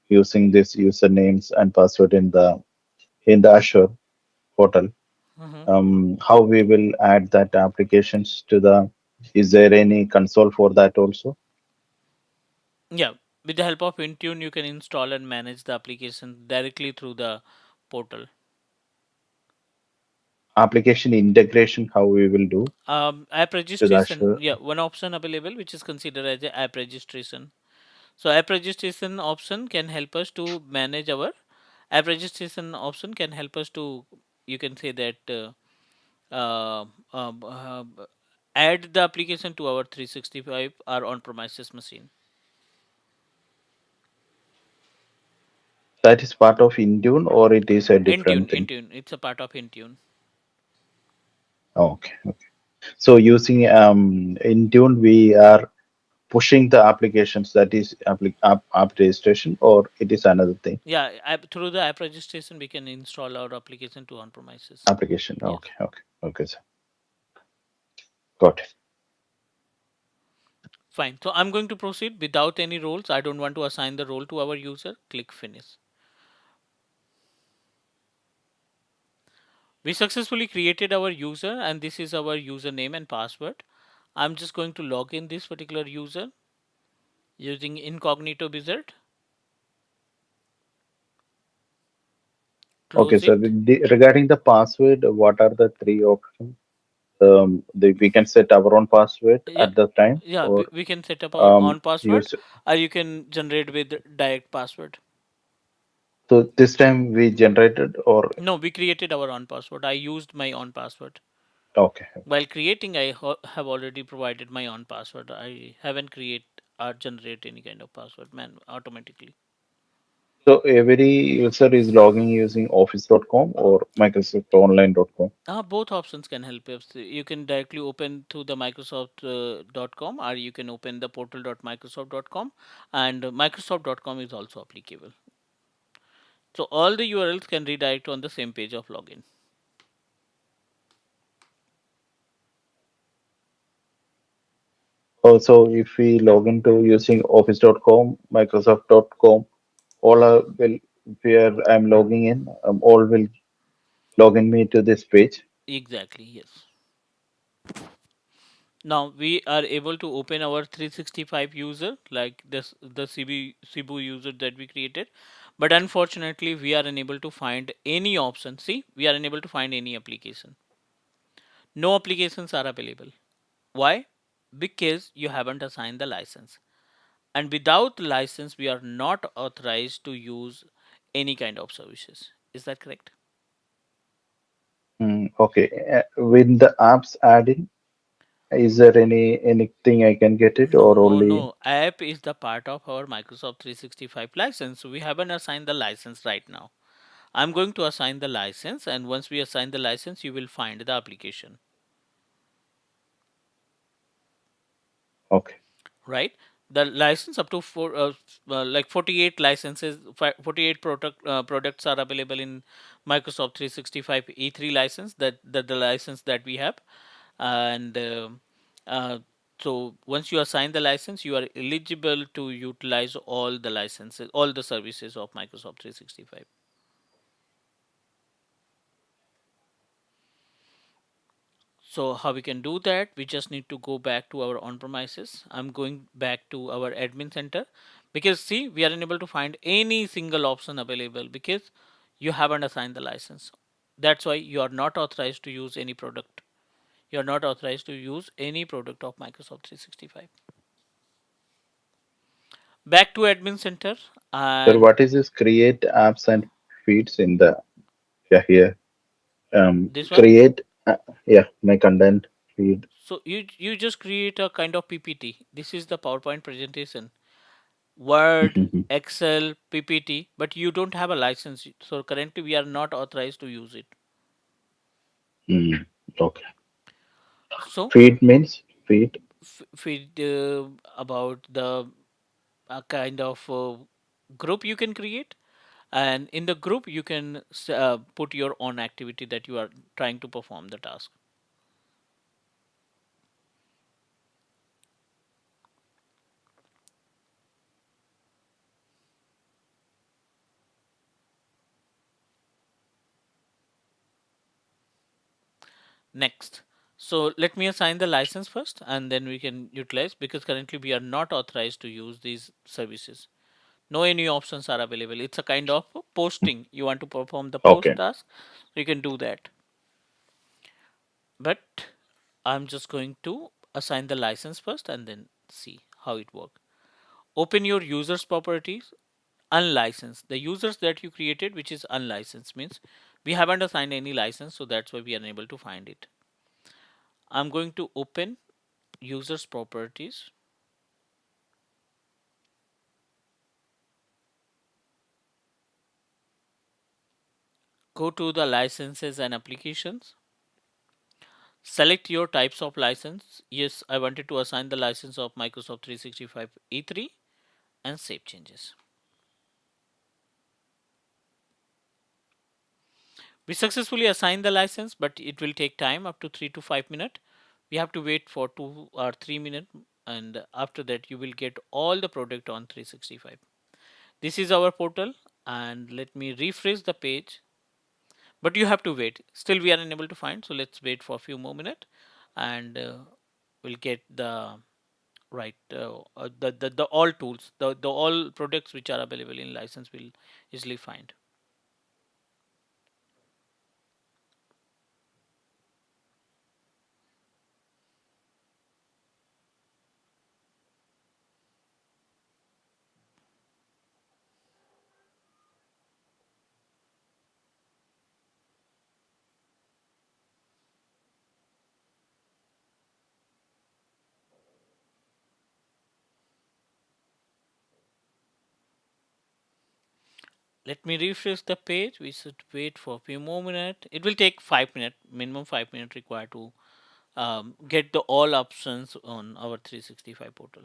A: using this usernames and password in the Azure portal.
B: Mm-hmm.
A: How we will add that applications to the, is there any console for that also?
B: Yeah, with the help of Intune, you can install and manage the application directly through the portal.
A: Application integration, how we will do
B: App
A: to the
B: registration,
A: Azure
B: yeah, one option available which is considered as a app registration. So app registration option can help us to manage our app registration option can help us to, you can say that uh, uh, uh, add the application to our 365 or on premises machine.
A: that is part of Intune, or it is a
B: Intune,
A: different thing?
B: Intune, it's a part of Intune.
A: Okay, okay. So using Intune, we are pushing the applications, that is app registration, or it is another thing?
B: Yeah, through the app registration we can install our application to on premises.
A: Application.
B: Yes.
A: Okay, okay, okay, sir. Got it.
B: Fine. So I'm going to proceed without any roles. I don't want to assign the role to our user. Click finish. We successfully created our user and this is our username and password. I'm just going to log in this particular user using incognito wizard.
A: Okay,
B: Close
A: so
B: it.
A: regarding the password, what are the three options? We can set our own password
B: Yeah,
A: at the time,
B: yeah,
A: or
B: we can set up our own password
A: use.
B: or you can generate with direct password.
A: So this time we generated, or
B: No, we created our own password. I used my own password.
A: okay.
B: While creating, I have already provided my own password. I haven't create or generate any kind of password man automatically.
A: So every user is logging using office.com or microsoftonline.com
B: Both options can help us. You can directly open to the Microsoft.com or you can open the portal.microsoft.com and Microsoft.com is also applicable. So all the URLs can redirect on the same page of login.
A: Also, if we log into using office.com, microsoft.com, all will, where I'm logging in, all will log in me to this page.
B: Exactly, yes. Now we are able to open our 365 user like this the Cebu user that we created. But unfortunately, we are unable to find any option. See, we are unable to find any application. No applications are available. Why? Because you haven't assigned the license. And without license, we are not authorized to use any kind of services. Is that correct?
A: Okay. With the apps adding, is there anything I can get it,
B: No,
A: or
B: no,
A: only?
B: no. App is the part of our Microsoft 365 license. So we haven't assigned the license right now. I'm going to assign the license, and once we assign the license, you will find the application.
A: Okay.
B: Right? the license up to like 48 licenses, 48 products are available in Microsoft 365 E3 license, that the license that we have. And uh, so once you assign the license, you are eligible to utilize all the licenses, all the services of Microsoft 365. So how we can do that? We just need to go back to our on-premises. I'm going back to our admin center, because see, we are unable to find any single option available because you haven't assigned the license. That's why you are not authorized to use any product. You are not authorized to use any product of Microsoft 365. Back to admin center,
A: So
B: and
A: what is this create apps and feeds in the, yeah, here?
B: this one.
A: Create, yeah, my content feed.
B: So you just create a kind of PPT. This is the PowerPoint presentation, Word,
A: Mhm.
B: Excel, PPT, but you don't have a license. So currently we are not authorized to use it.
A: Mm, okay.
B: So
A: Feed means feed.
B: feed about the kind of group you can create, and in the group you can put your own activity that you are trying to perform the task. Next. So let me assign the license first and then we can utilize, because currently we are not authorized to use these services. No any options are available. It's a kind of posting. You want to perform the post
A: Okay.
B: task, you can do that. But I'm just going to assign the license first and then see how it works. Open your users properties, unlicensed. The users that you created, which is unlicensed, means we haven't assigned any license, so that's why we are unable to find it. I'm going to open users properties, go to the licenses and applications, select your types of license. Yes, I wanted to assign the license of Microsoft 365 E3 and save changes. We successfully assigned the license, but it will take time up to 3 to 5 minutes. We have to wait for 2 or 3 minutes, and after that you will get all the product on 365. This is our portal, and let me refresh the page, but you have to wait. Still we are unable to find, so let's wait for a few more minutes, and we'll get the right the all tools, the all products which are available in license will easily find. Let me refresh the page. We should wait for a few more minutes. It will take 5 minutes, minimum 5 minutes required to get the all options on our 365 portal.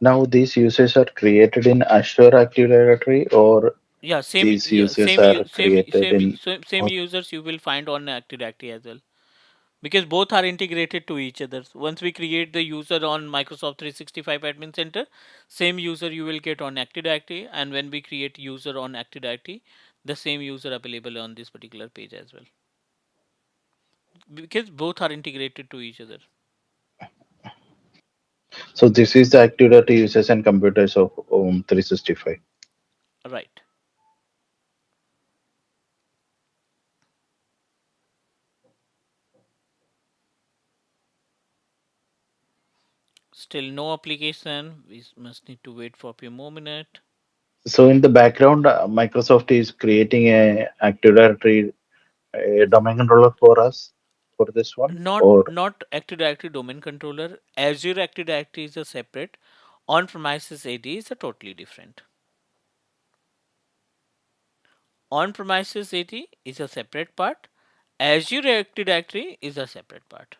A: Now these users are created in Azure Active Directory, or
B: Yeah, same.
A: these
B: Yeah,
A: users are created in.
B: same users you will find on Active Directory as well, because both are integrated to each other. Once we create the user on Microsoft 365 Admin Center, same user you will get on Active Directory, and when we create user on Active Directory, the same user available on this particular page as well, because both are integrated to each other.
A: So this is the Active Directory users and computers of 365.
B: Right. Still no application. We must need to wait for a few more minutes.
A: So in the background, Microsoft is creating a Active Directory a domain controller for us for this one, or
B: Not Active Directory domain controller. Azure Active Directory is a separate. On premises AD is a totally different. On premises AD is a separate part. Azure Active Directory is a separate part.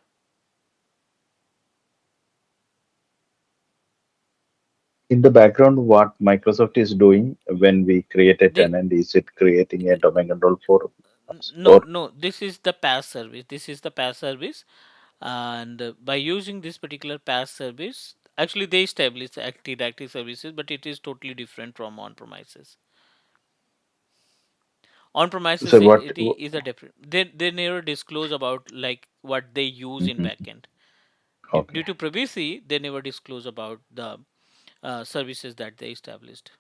A: In the background, what Microsoft is doing when we create a
B: The,
A: tenant, is it creating a domain control for us?
B: no,
A: Or
B: no, this is the PaaS service. This is the PaaS service. And by using this particular PaaS service, actually they establish Active Directory services, but it is totally different from on premises. On
A: so
B: premises
A: what?
B: it is a different. They never disclose about like what they use in
A: Mhm.
B: backend. Due
A: Okay.
B: to privacy, they never disclose about the services that they established.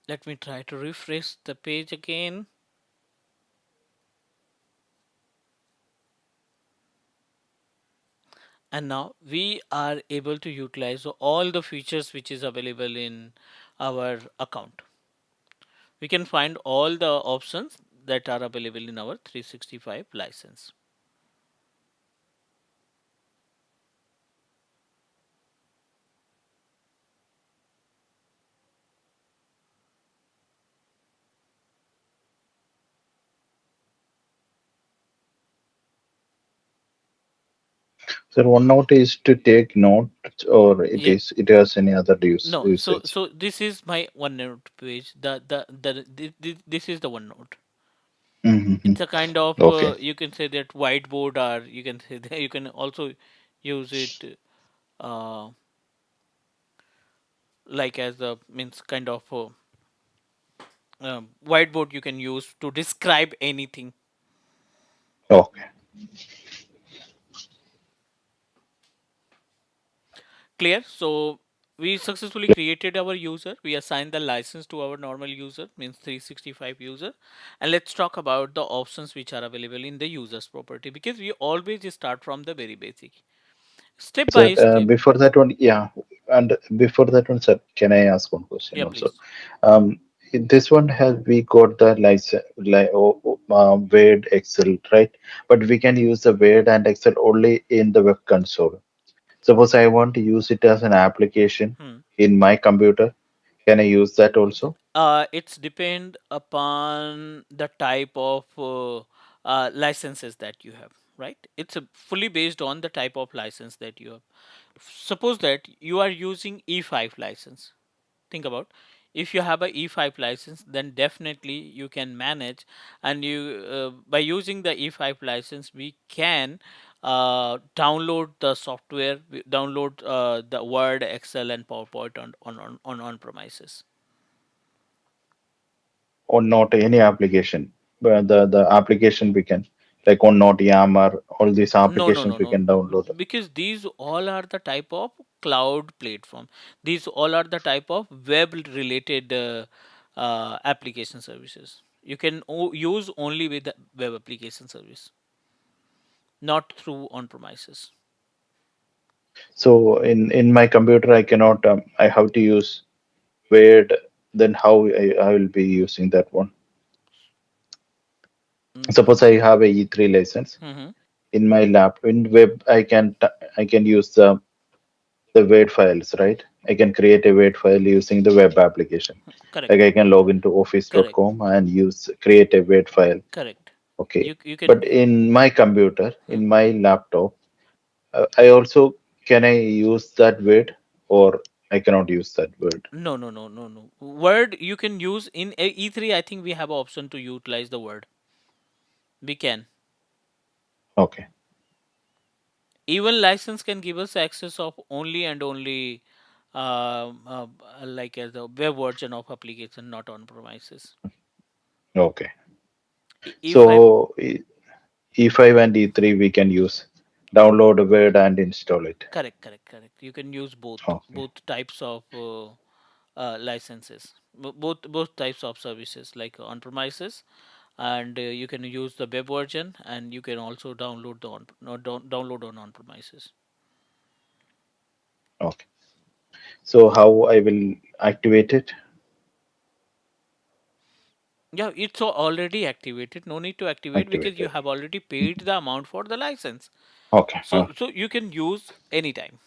B: Let me try to refresh the page again. And now we are able to utilize all the features which is available in our account. We can find all the options that are available in our 365 license.
A: So OneNote is to take notes, or
B: Yep.
A: it has any other
B: No, so
A: usage.
B: so this is my OneNote page. This is the OneNote.
A: Mm-hmm.
B: It's a kind of
A: Okay.
B: you can say that whiteboard, or you can say that you can also use it uh, like as a means kind of whiteboard you can use to describe anything.
A: Okay.
B: Clear? So we successfully created our user. We assigned the license to our normal user, means 365 user. And let's talk about the options which are available in the user's property, because we always start from the very basic. Step
A: So
B: by step.
A: before that one, yeah, and before that one, sir, can I ask one question
B: Yeah,
A: also?
B: please.
A: In this one, has we got the license like Word, Excel, right? But we can use the Word and Excel only in the web console. Suppose I want to use it as an application
B: Hmm.
A: in my computer. Can I use that also?
B: It's depend upon the type of licenses that you have, right? It's fully based on the type of license that you have. Suppose that you are using E5 license. Think about, if you have a E5 license, then definitely you can manage, and you by using the E5 license, we can download the software, download the Word, Excel, and PowerPoint on premises.
A: Or not any application? But the application we can, like on Not Yammer, all these
B: No, no,
A: applications
B: no,
A: we
B: no.
A: can download.
B: Because these all are the type of cloud platform. These all are the type of web related application services. You can use only with the web application service, not through on premises.
A: So in my computer, I cannot. I have to use Word. Then how I will be using that one? Suppose I have a E3 license
B: Mm-hmm.
A: in my lap in web. I can use the Word files, right? I can create a Word file using the web application. Like
B: Correct.
A: I can log into
B: Correct.
A: office.com and use create a Word file.
B: Correct.
A: Okay.
B: You can.
A: But in my computer, in
B: Mhm.
A: my laptop, I also can I use that Word, or I cannot use that Word?
B: No, no, no, no, no. Word you can use in E3. I think we have an option to utilize the word. We can.
A: Okay.
B: Even license can give us access of only and only like as a web version of application, not on premises.
A: Okay.
B: E5,
A: So E5 and E3 we can use. Download Word and install it.
B: correct, correct, correct. You can use
A: Okay.
B: both types of licenses, both types of services, like on premises, and you can use the web version, and you can also download the on no, don't download on premises.
A: Okay. So how I will activate it?
B: Yeah, it's already activated. No need to activate because you
A: Activated.
B: have already paid the amount for the license.
A: Okay.
B: So you can use anytime.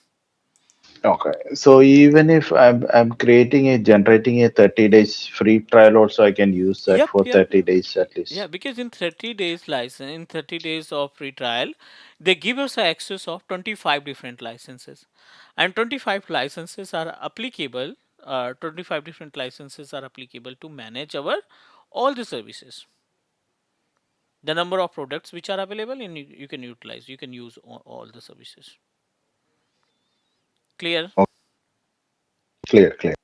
A: Okay. So even if I'm creating a generating a 30 days free trial also I can use that
B: Yep,
A: for
B: yep,
A: 30 days at
B: yeah.
A: least.
B: Because in 30 days license, in 30 days of free trial, they give us access of 25 different licenses, and 25 licenses are applicable. 25 different licenses are applicable to manage our all the services. The number of products which are available, and you can utilize, you can use all the services. Clear?
A: Okay. Clear, clear.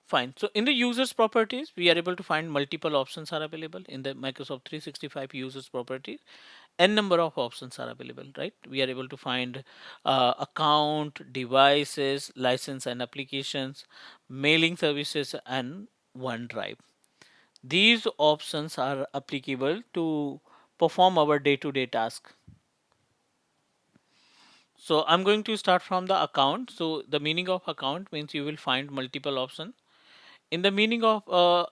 B: Fine. So in the users properties, we are able to find multiple options are available in the Microsoft 365 users properties. N number of options are available, right? We are able to find account, devices, license and applications, mailing services, and OneDrive. These options are applicable to perform our day-to-day task. So I'm going to start from the account. So the meaning of account means you will find multiple options in the meaning of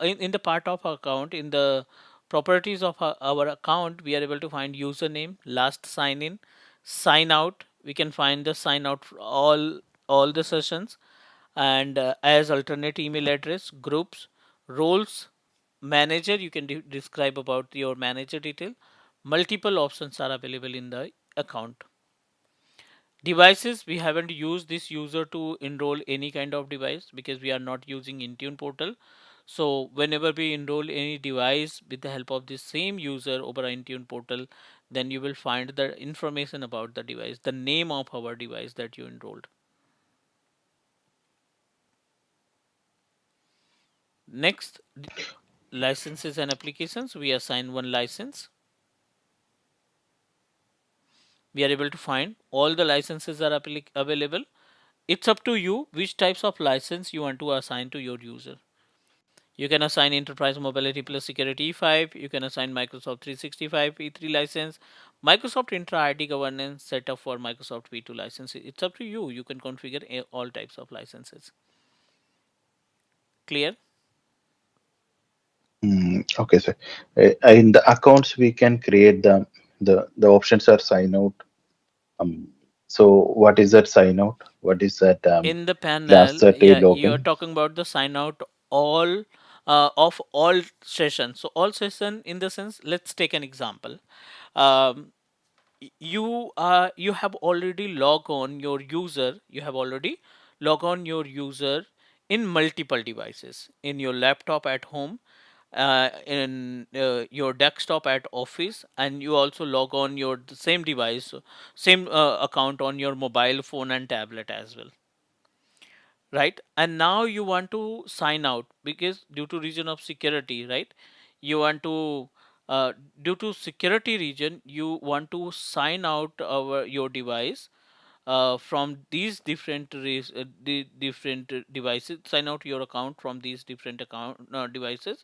B: in the part of account, in the properties of our account, we are able to find username, last sign in, sign out. We can find the sign out for all the sessions, and as alternate email address, groups, roles, manager. You can describe about your manager detail. Multiple options are available in the account. Devices, we haven't used this user to enroll any kind of device because we are not using Intune portal. So whenever we enroll any device with the help of this same user over Intune portal, then you will find the information about the device, the name of our device that you enrolled. Next, licenses and applications. We assign one license. We are able to find all the licenses are available. It's up to you which types of license you want to assign to your user. You can assign Enterprise Mobility Plus Security E5. You can assign Microsoft 365 E3 license, Microsoft Intra ID governance setup for Microsoft V2 license. It's up to you. You can configure all types of licenses. Clear?
A: Okay, sir. In the accounts we can create the options are sign out. Um, so what is that sign out? What is that
B: In the
A: last
B: panel,
A: 30
B: yeah, you're
A: login?
B: talking about the sign out all of all sessions. So all session in the sense, let's take an example. Um, you have already log on your user, you have already log on your user in multiple devices, in your laptop at home, in your desktop at office, and you also log on your the same device, same account on your mobile phone and tablet as well, right? And now you want to sign out because due to reason of security, right? You want to due to security region, you want to sign out your device from these different different devices, sign out your account from these different account devices.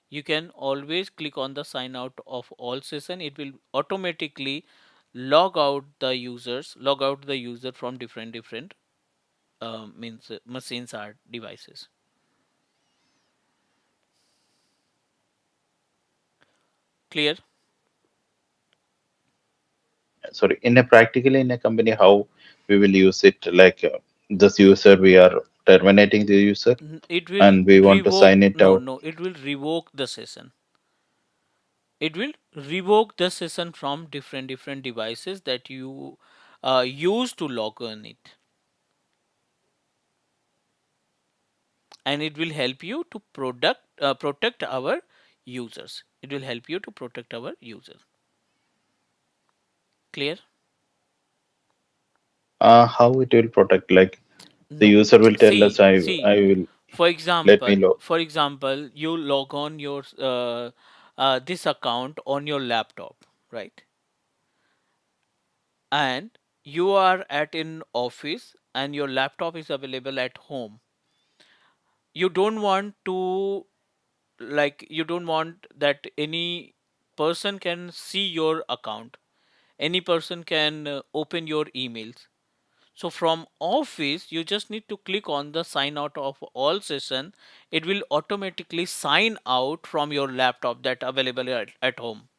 B: You can always click on the sign out of all session. It will automatically log out the user from different means machines are devices. Clear?
A: Sorry, in a practically in a company, how we will use it? Like this user, we are terminating the user,
B: It will
A: and we want to
B: revoke,
A: sign it
B: no,
A: out.
B: no, it will revoke the session. It will revoke the session from different devices that you use to log on it, and it will help you to protect our users. It will help you to protect our users. Clear?
A: How it will protect? Like The
B: No.
A: user will tell us,
B: See,
A: I
B: see.
A: will
B: For
A: let me
B: example,
A: log.
B: you log on your this account on your laptop, right? And you are at an office and your laptop is available at home. You don't want to, you don't want that any person can see your account. Any person can open your emails. So from office, you just need to click on the sign out of all session. It will automatically sign out from your laptop that available at home.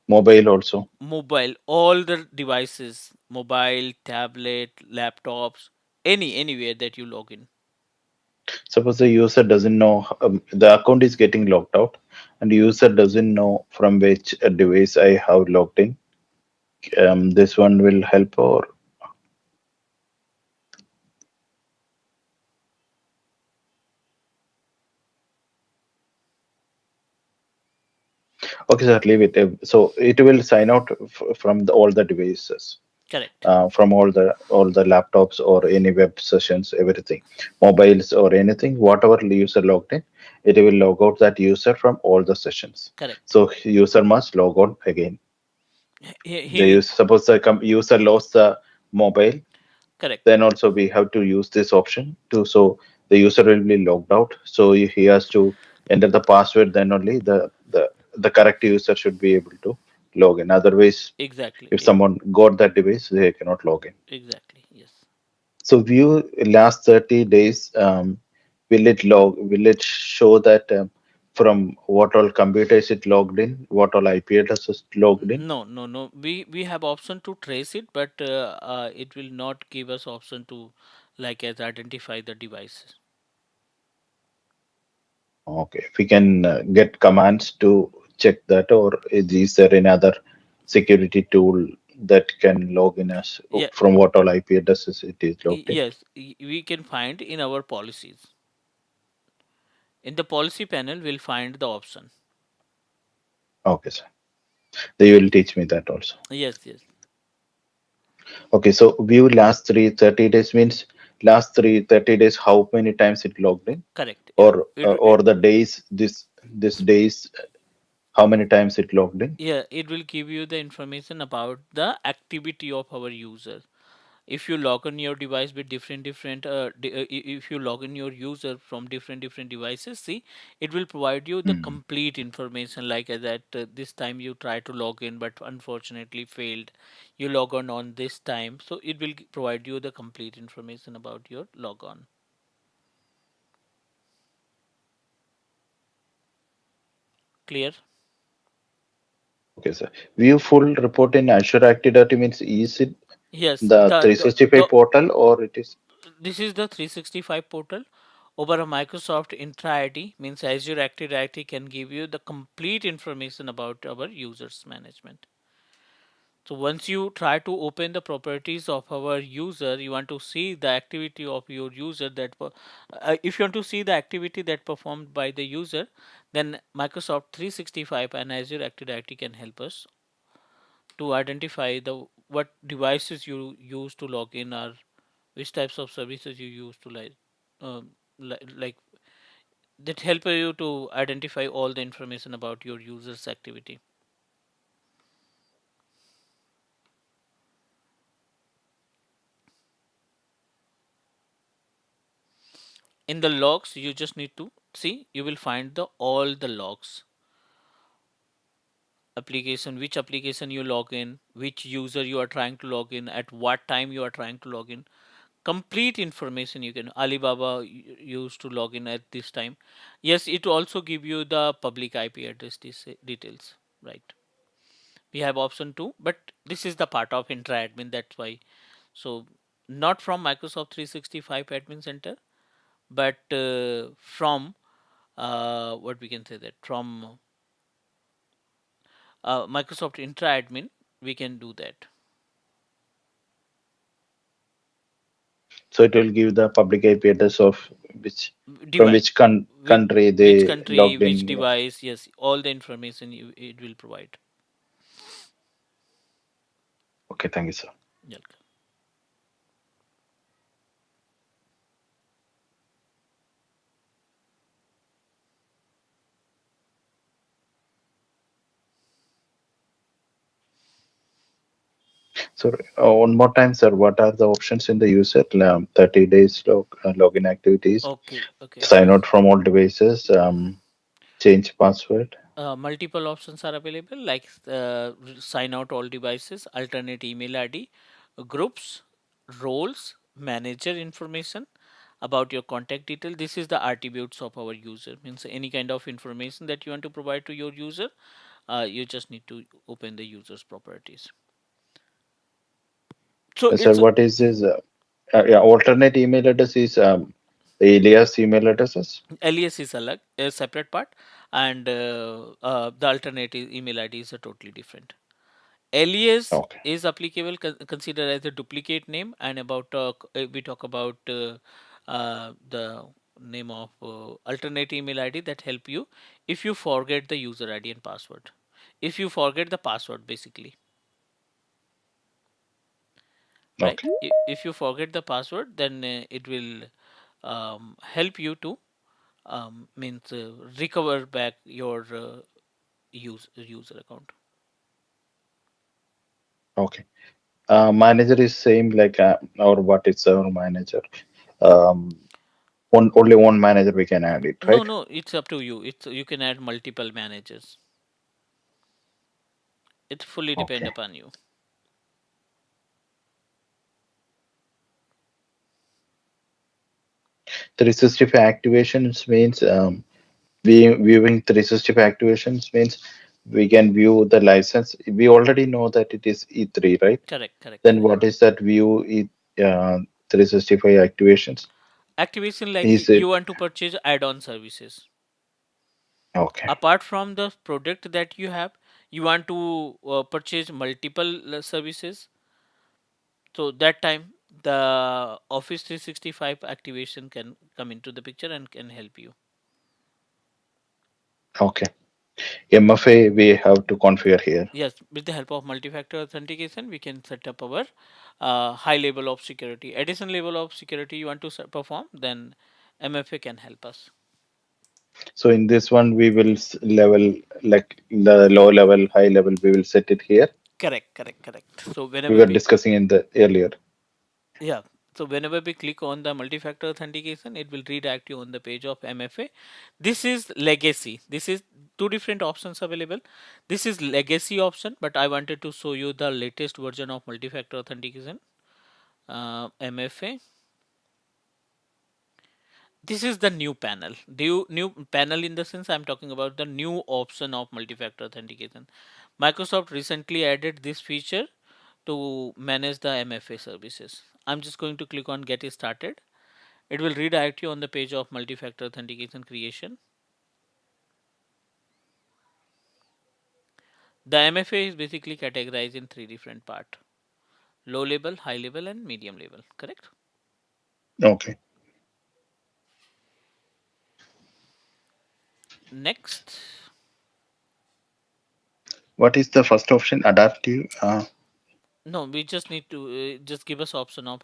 A: Mobile also.
B: Mobile, all the devices, mobile, tablet, laptops, anywhere that you log in.
A: Suppose the user doesn't know, the account is getting logged out, and the user doesn't know from which device I have logged in. This one will help, or okay, sir, leave it. So it will sign out from all the devices,
B: Correct.
A: from all the laptops or any web sessions, everything, mobiles or anything, whatever the user logged in, it will log out that user from all the sessions.
B: Correct.
A: So user must log on again.
B: He
A: The
B: need.
A: suppose the user lost the mobile,
B: Correct.
A: then also we have to use this option to, so the user will be logged out, so he has to enter the password, then only the correct user should be able to log in. Otherwise,
B: Exactly.
A: if someone got that device, they cannot log in.
B: Exactly. Yes.
A: So view last 30 days, will it show that, from what all computers it logged in, what all IP addresses logged in?
B: No, no, no. We have option to trace it, but it will not give us option to as identify the devices.
A: Okay, we can get commands to check that, or is there another security tool that can log in as
B: Yeah.
A: from what all IP addresses it is logged in?
B: Yes, we can find in our policies. In the policy panel, we'll find the option.
A: Okay, sir. They will teach me that also.
B: Yes, yes,
A: Okay, so view last 30 days means last 30 days, how many times it logged in,
B: correct.
A: or the days, this days, how many times it logged in?
B: Yeah, it will give you the information about the activity of our user. If you log on your device with different if you log in your user from different devices, see, it will provide you the
A: Hmm.
B: complete information that this time you try to log in but unfortunately failed. You log on this time, so it will provide you the complete information about your logon. Clear?
A: Okay, sir. View full report in Azure Active Directory means, is it
B: Yes,
A: the 365 portal, or it is?
B: this is the 365 portal over a Microsoft Intra ID, means Azure Active Directory can give you the complete information about our users management. So once you try to open the properties of our user, you want to see the activity of your user if you want to see the activity that performed by the user, then Microsoft 365 and Azure Active Directory can help us to identify the what devices you use to log in, or which types of services you use to um, like that help you to identify all the information about your user's activity. In the logs, you just need to see, you will find the all the logs, application, which application you log in, which user you are trying to log in, at what time you are trying to log in, complete information. You can Alibaba used to log in at this time. Yes, it also give you the public IP address details, right? We have option 2, but this is the part of intra admin, that's why. So not from Microsoft 365 admin center, but from what we can say that from Microsoft Intra Admin, we can do that.
A: So it will give the public IP address of which, from
B: Device,
A: which country
B: which
A: they
B: country,
A: logged
B: which
A: in.
B: device, yes, all the information it will provide.
A: Okay, thank you, sir.
B: Welcome.
A: So one more time, sir, what are the options in the user? 30 days login activities,
B: Okay, okay.
A: sign out from all devices, change password.
B: Multiple options are available like sign out all devices, alternate email ID, groups, roles, manager information about your contact detail. This is the attributes of our user, means any kind of information that you want to provide to your user, you just need to open the user's properties. So
A: Sir,
B: it's
A: what is this? Yeah, alternate email address is the alias email addresses.
B: alias is a separate part, and the alternative email ID is a totally different. Alias
A: Okay.
B: is applicable, considered as a duplicate name, and about we talk about the name of alternate email ID that help you if you forget the user ID and password. If you forget the password, basically, right?
A: Okay.
B: If you forget the password, then it will help you to means recover back your user account.
A: Okay. Manager is same like or what is our manager? Um, only one manager we can add it,
B: No,
A: right?
B: no, it's up to you. It's you can add multiple managers. It fully depend
A: Okay.
B: upon you.
A: 365 activations means viewing 365 activations means we can view the license. We already know that it is E3, right?
B: Correct, correct,
A: Then
B: correct.
A: what is that view 365 activations?
B: Activation like
A: Is
B: you
A: it
B: want to purchase add-on services.
A: okay?
B: Apart from the product that you have, you want to purchase multiple services. So that time the Office 365 activation can come into the picture and can help you.
A: Okay. MFA we have to configure here.
B: Yes, with the help of multi-factor authentication, we can set up our high level of security. Additional level of security you want to perform, then MFA can help us.
A: So in this one, we will level like the low level, high level. We will set it here.
B: Correct, correct, correct. So
A: We
B: whenever
A: were
B: we
A: discussing in the earlier.
B: yeah, so whenever we click on the multi-factor authentication, it will redirect you on the page of MFA. This is legacy. This is two different options available. This is legacy option, but I wanted to show you the latest version of multi-factor authentication. MFA. This is the new panel. New panel in the sense I'm talking about the new option of multi-factor authentication. Microsoft recently added this feature to manage the MFA services. I'm just going to click on get started. It will redirect you on the page of multi-factor authentication creation. The MFA is basically categorized in three different parts: low level, high level, and medium level. Correct?
A: Okay.
B: Next,
A: What is the first option? Adaptive.
B: no, we just need to just give us option of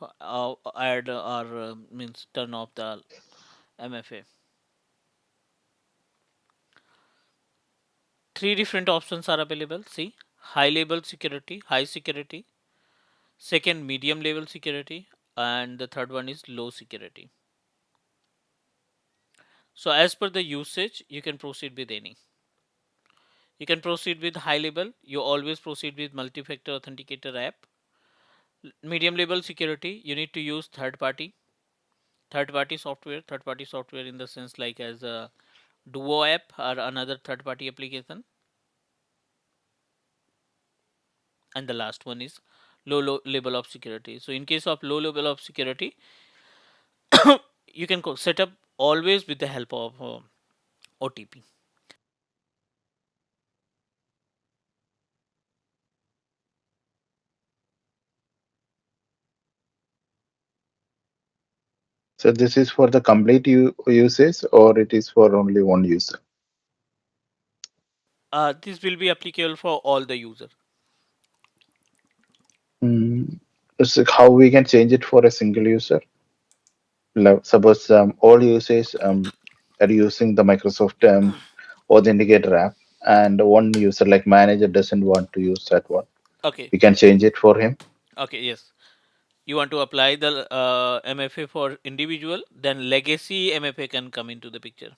B: add or means turn off the MFA. Three different options are available. See, high level security, high security, second medium level security, and the third one is low security. So as per the usage, you can proceed with any. You can proceed with high level. You always proceed with multi-factor authenticator app. Medium level security, you need to use third party software. Third party software in the sense like as a Duo app or another third party application. And the last one is low level of security. So in case of low level of security, you can set up always with the help of OTP.
A: So this is for the complete usage, or it is for only one user?
B: This will be applicable for all the user.
A: Mm. So how we can change it for a single user? Suppose all users are using the Microsoft Authenticator app, and one user like manager doesn't want to use that one.
B: Okay.
A: We can change it for him.
B: Okay. Yes. You want to apply the MFA for individual, then legacy MFA can come into the picture.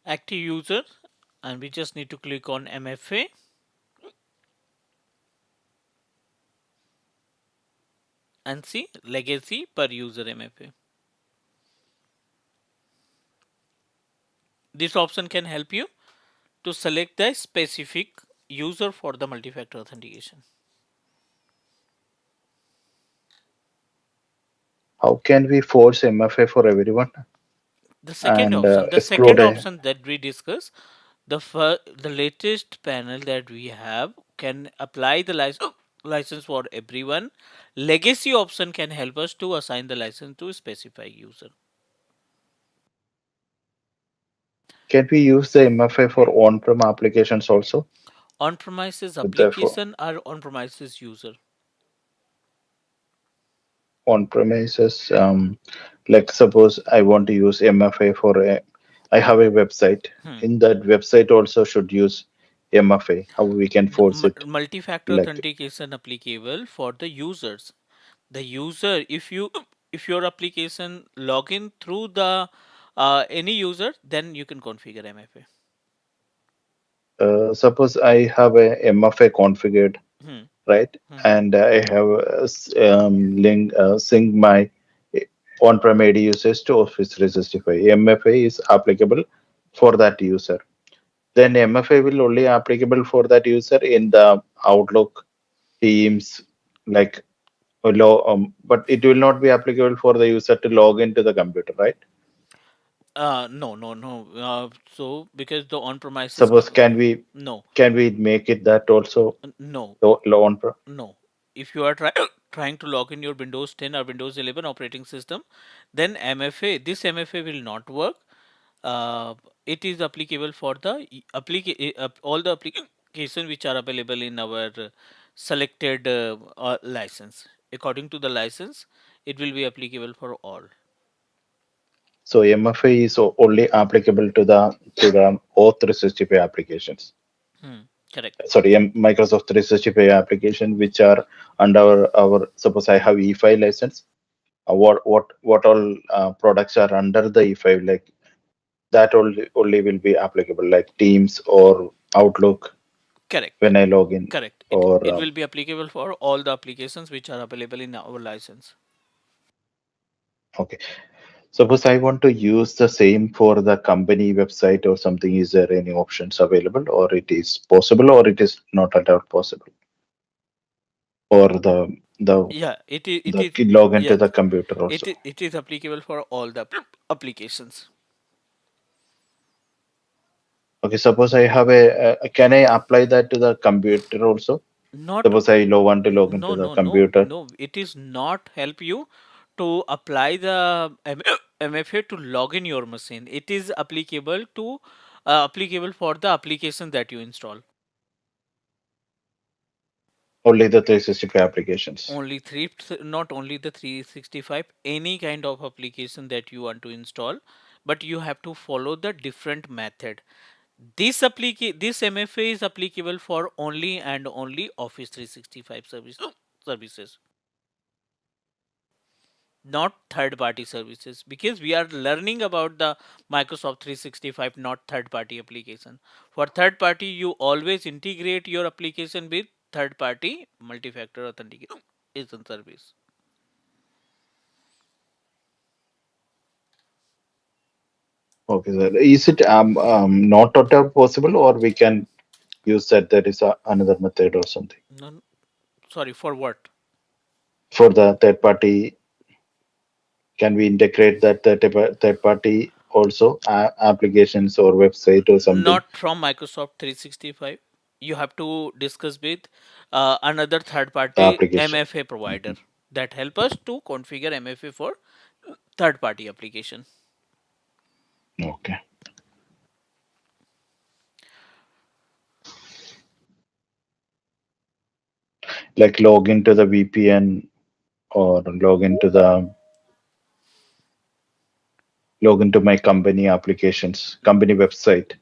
B: Active user, and we just need to click on MFA and see legacy per user MFA. This option can help you to select the specific user for the multi-factor authentication.
A: How can we force MFA for everyone and
B: The
A: exclude
B: second
A: a?
B: option that we discuss, the latest panel that we have can apply the license for everyone. Legacy option can help us to assign the license to a specified user.
A: Can we use the MFA for on-prem applications also?
B: On-premises
A: Therefore,
B: application or on-premises user.
A: on-premises, like suppose I want to use MFA for a, I have a website.
B: Hmm.
A: In that website also should use MFA. How we can force it?
B: Multi-factor
A: Like
B: authentication applicable for the users. The user, if your application login through the any user, then you can configure MFA.
A: suppose I have a MFA configured,
B: Hmm.
A: right?
B: Hmm.
A: And I have sync my on-prem AD users to Office 365. MFA is applicable for that user. Then MFA will only applicable for that user in the Outlook, Teams, like but it will not be applicable for the user to log into the computer, right?
B: No, no, no. So because the on-premises,
A: Suppose
B: no,
A: can we make it that also
B: no,
A: on
B: no. If you are trying to log in your Windows 10 or Windows 11 operating system, then this MFA will not work. It is applicable for the all the application which are available in our selected license. According to the license, it will be applicable for all.
A: so MFA is only applicable to the O365 applications.
B: Hmm, correct.
A: Sorry, Microsoft 365 application which are under our suppose I have E5 license. What all products are under the E5, like that only will be applicable, like Teams or Outlook
B: Correct.
A: when I log in,
B: Correct.
A: or
B: It will be applicable for all the applications which are available in our license.
A: okay. Suppose I want to use the same for the company website or something. Is there any options available, or it is possible, or it is not at all possible, or the
B: Yeah, it
A: the
B: is
A: kid log into
B: yeah,
A: the computer also?
B: it is applicable for all the applications.
A: Okay, suppose I have can I apply that to the computer also?
B: Not
A: Suppose I want to log into
B: No,
A: the
B: no, no,
A: computer.
B: no. It is not help you to apply the MFA to log in your machine. It is applicable for the application that you install.
A: Only the 365 applications.
B: Not only the 365, any kind of application that you want to install, but you have to follow the different method. This MFA is applicable for only and only Office 365 services, not third party services, because we are learning about the Microsoft 365, not third party application. For third party, you always integrate your application with third party multi-factor authentication service.
A: Okay, sir. Is it not at all possible, or we can use that there is another method or something
B: No, sorry, for what?
A: for the third party? Can we integrate that third party also applications or website or something?
B: Not from Microsoft 365. you have to discuss with another third
A: The
B: party
A: application.
B: MFA provider
A: Mhm.
B: that help us to configure MFA for third party application.
A: Okay. Like log into the VPN or log into my company applications, company website.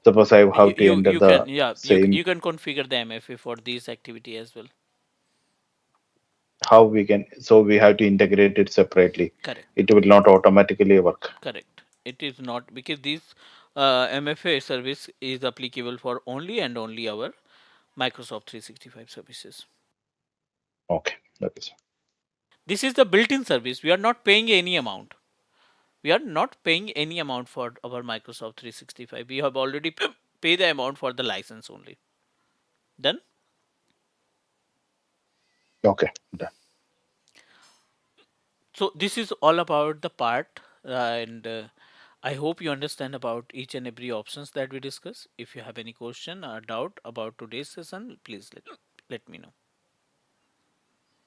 A: Suppose I have to enter
B: You can,
A: the
B: yeah,
A: same.
B: you can configure the MFA for this activity as well.
A: How we can, so we have to integrate it separately.
B: Correct.
A: It will not automatically work.
B: Correct. It is not because this MFA service is applicable for only and only our Microsoft 365 services.
A: Okay, that is
B: This is the built-in service. We are not paying any amount. We are not paying any amount for our Microsoft 365. We have already paid the amount for the license only. Done.
A: okay. Done.
B: So this is all about the part, and I hope you understand about each and every options that we discuss. If you have any question or doubt about today's session, please let me know.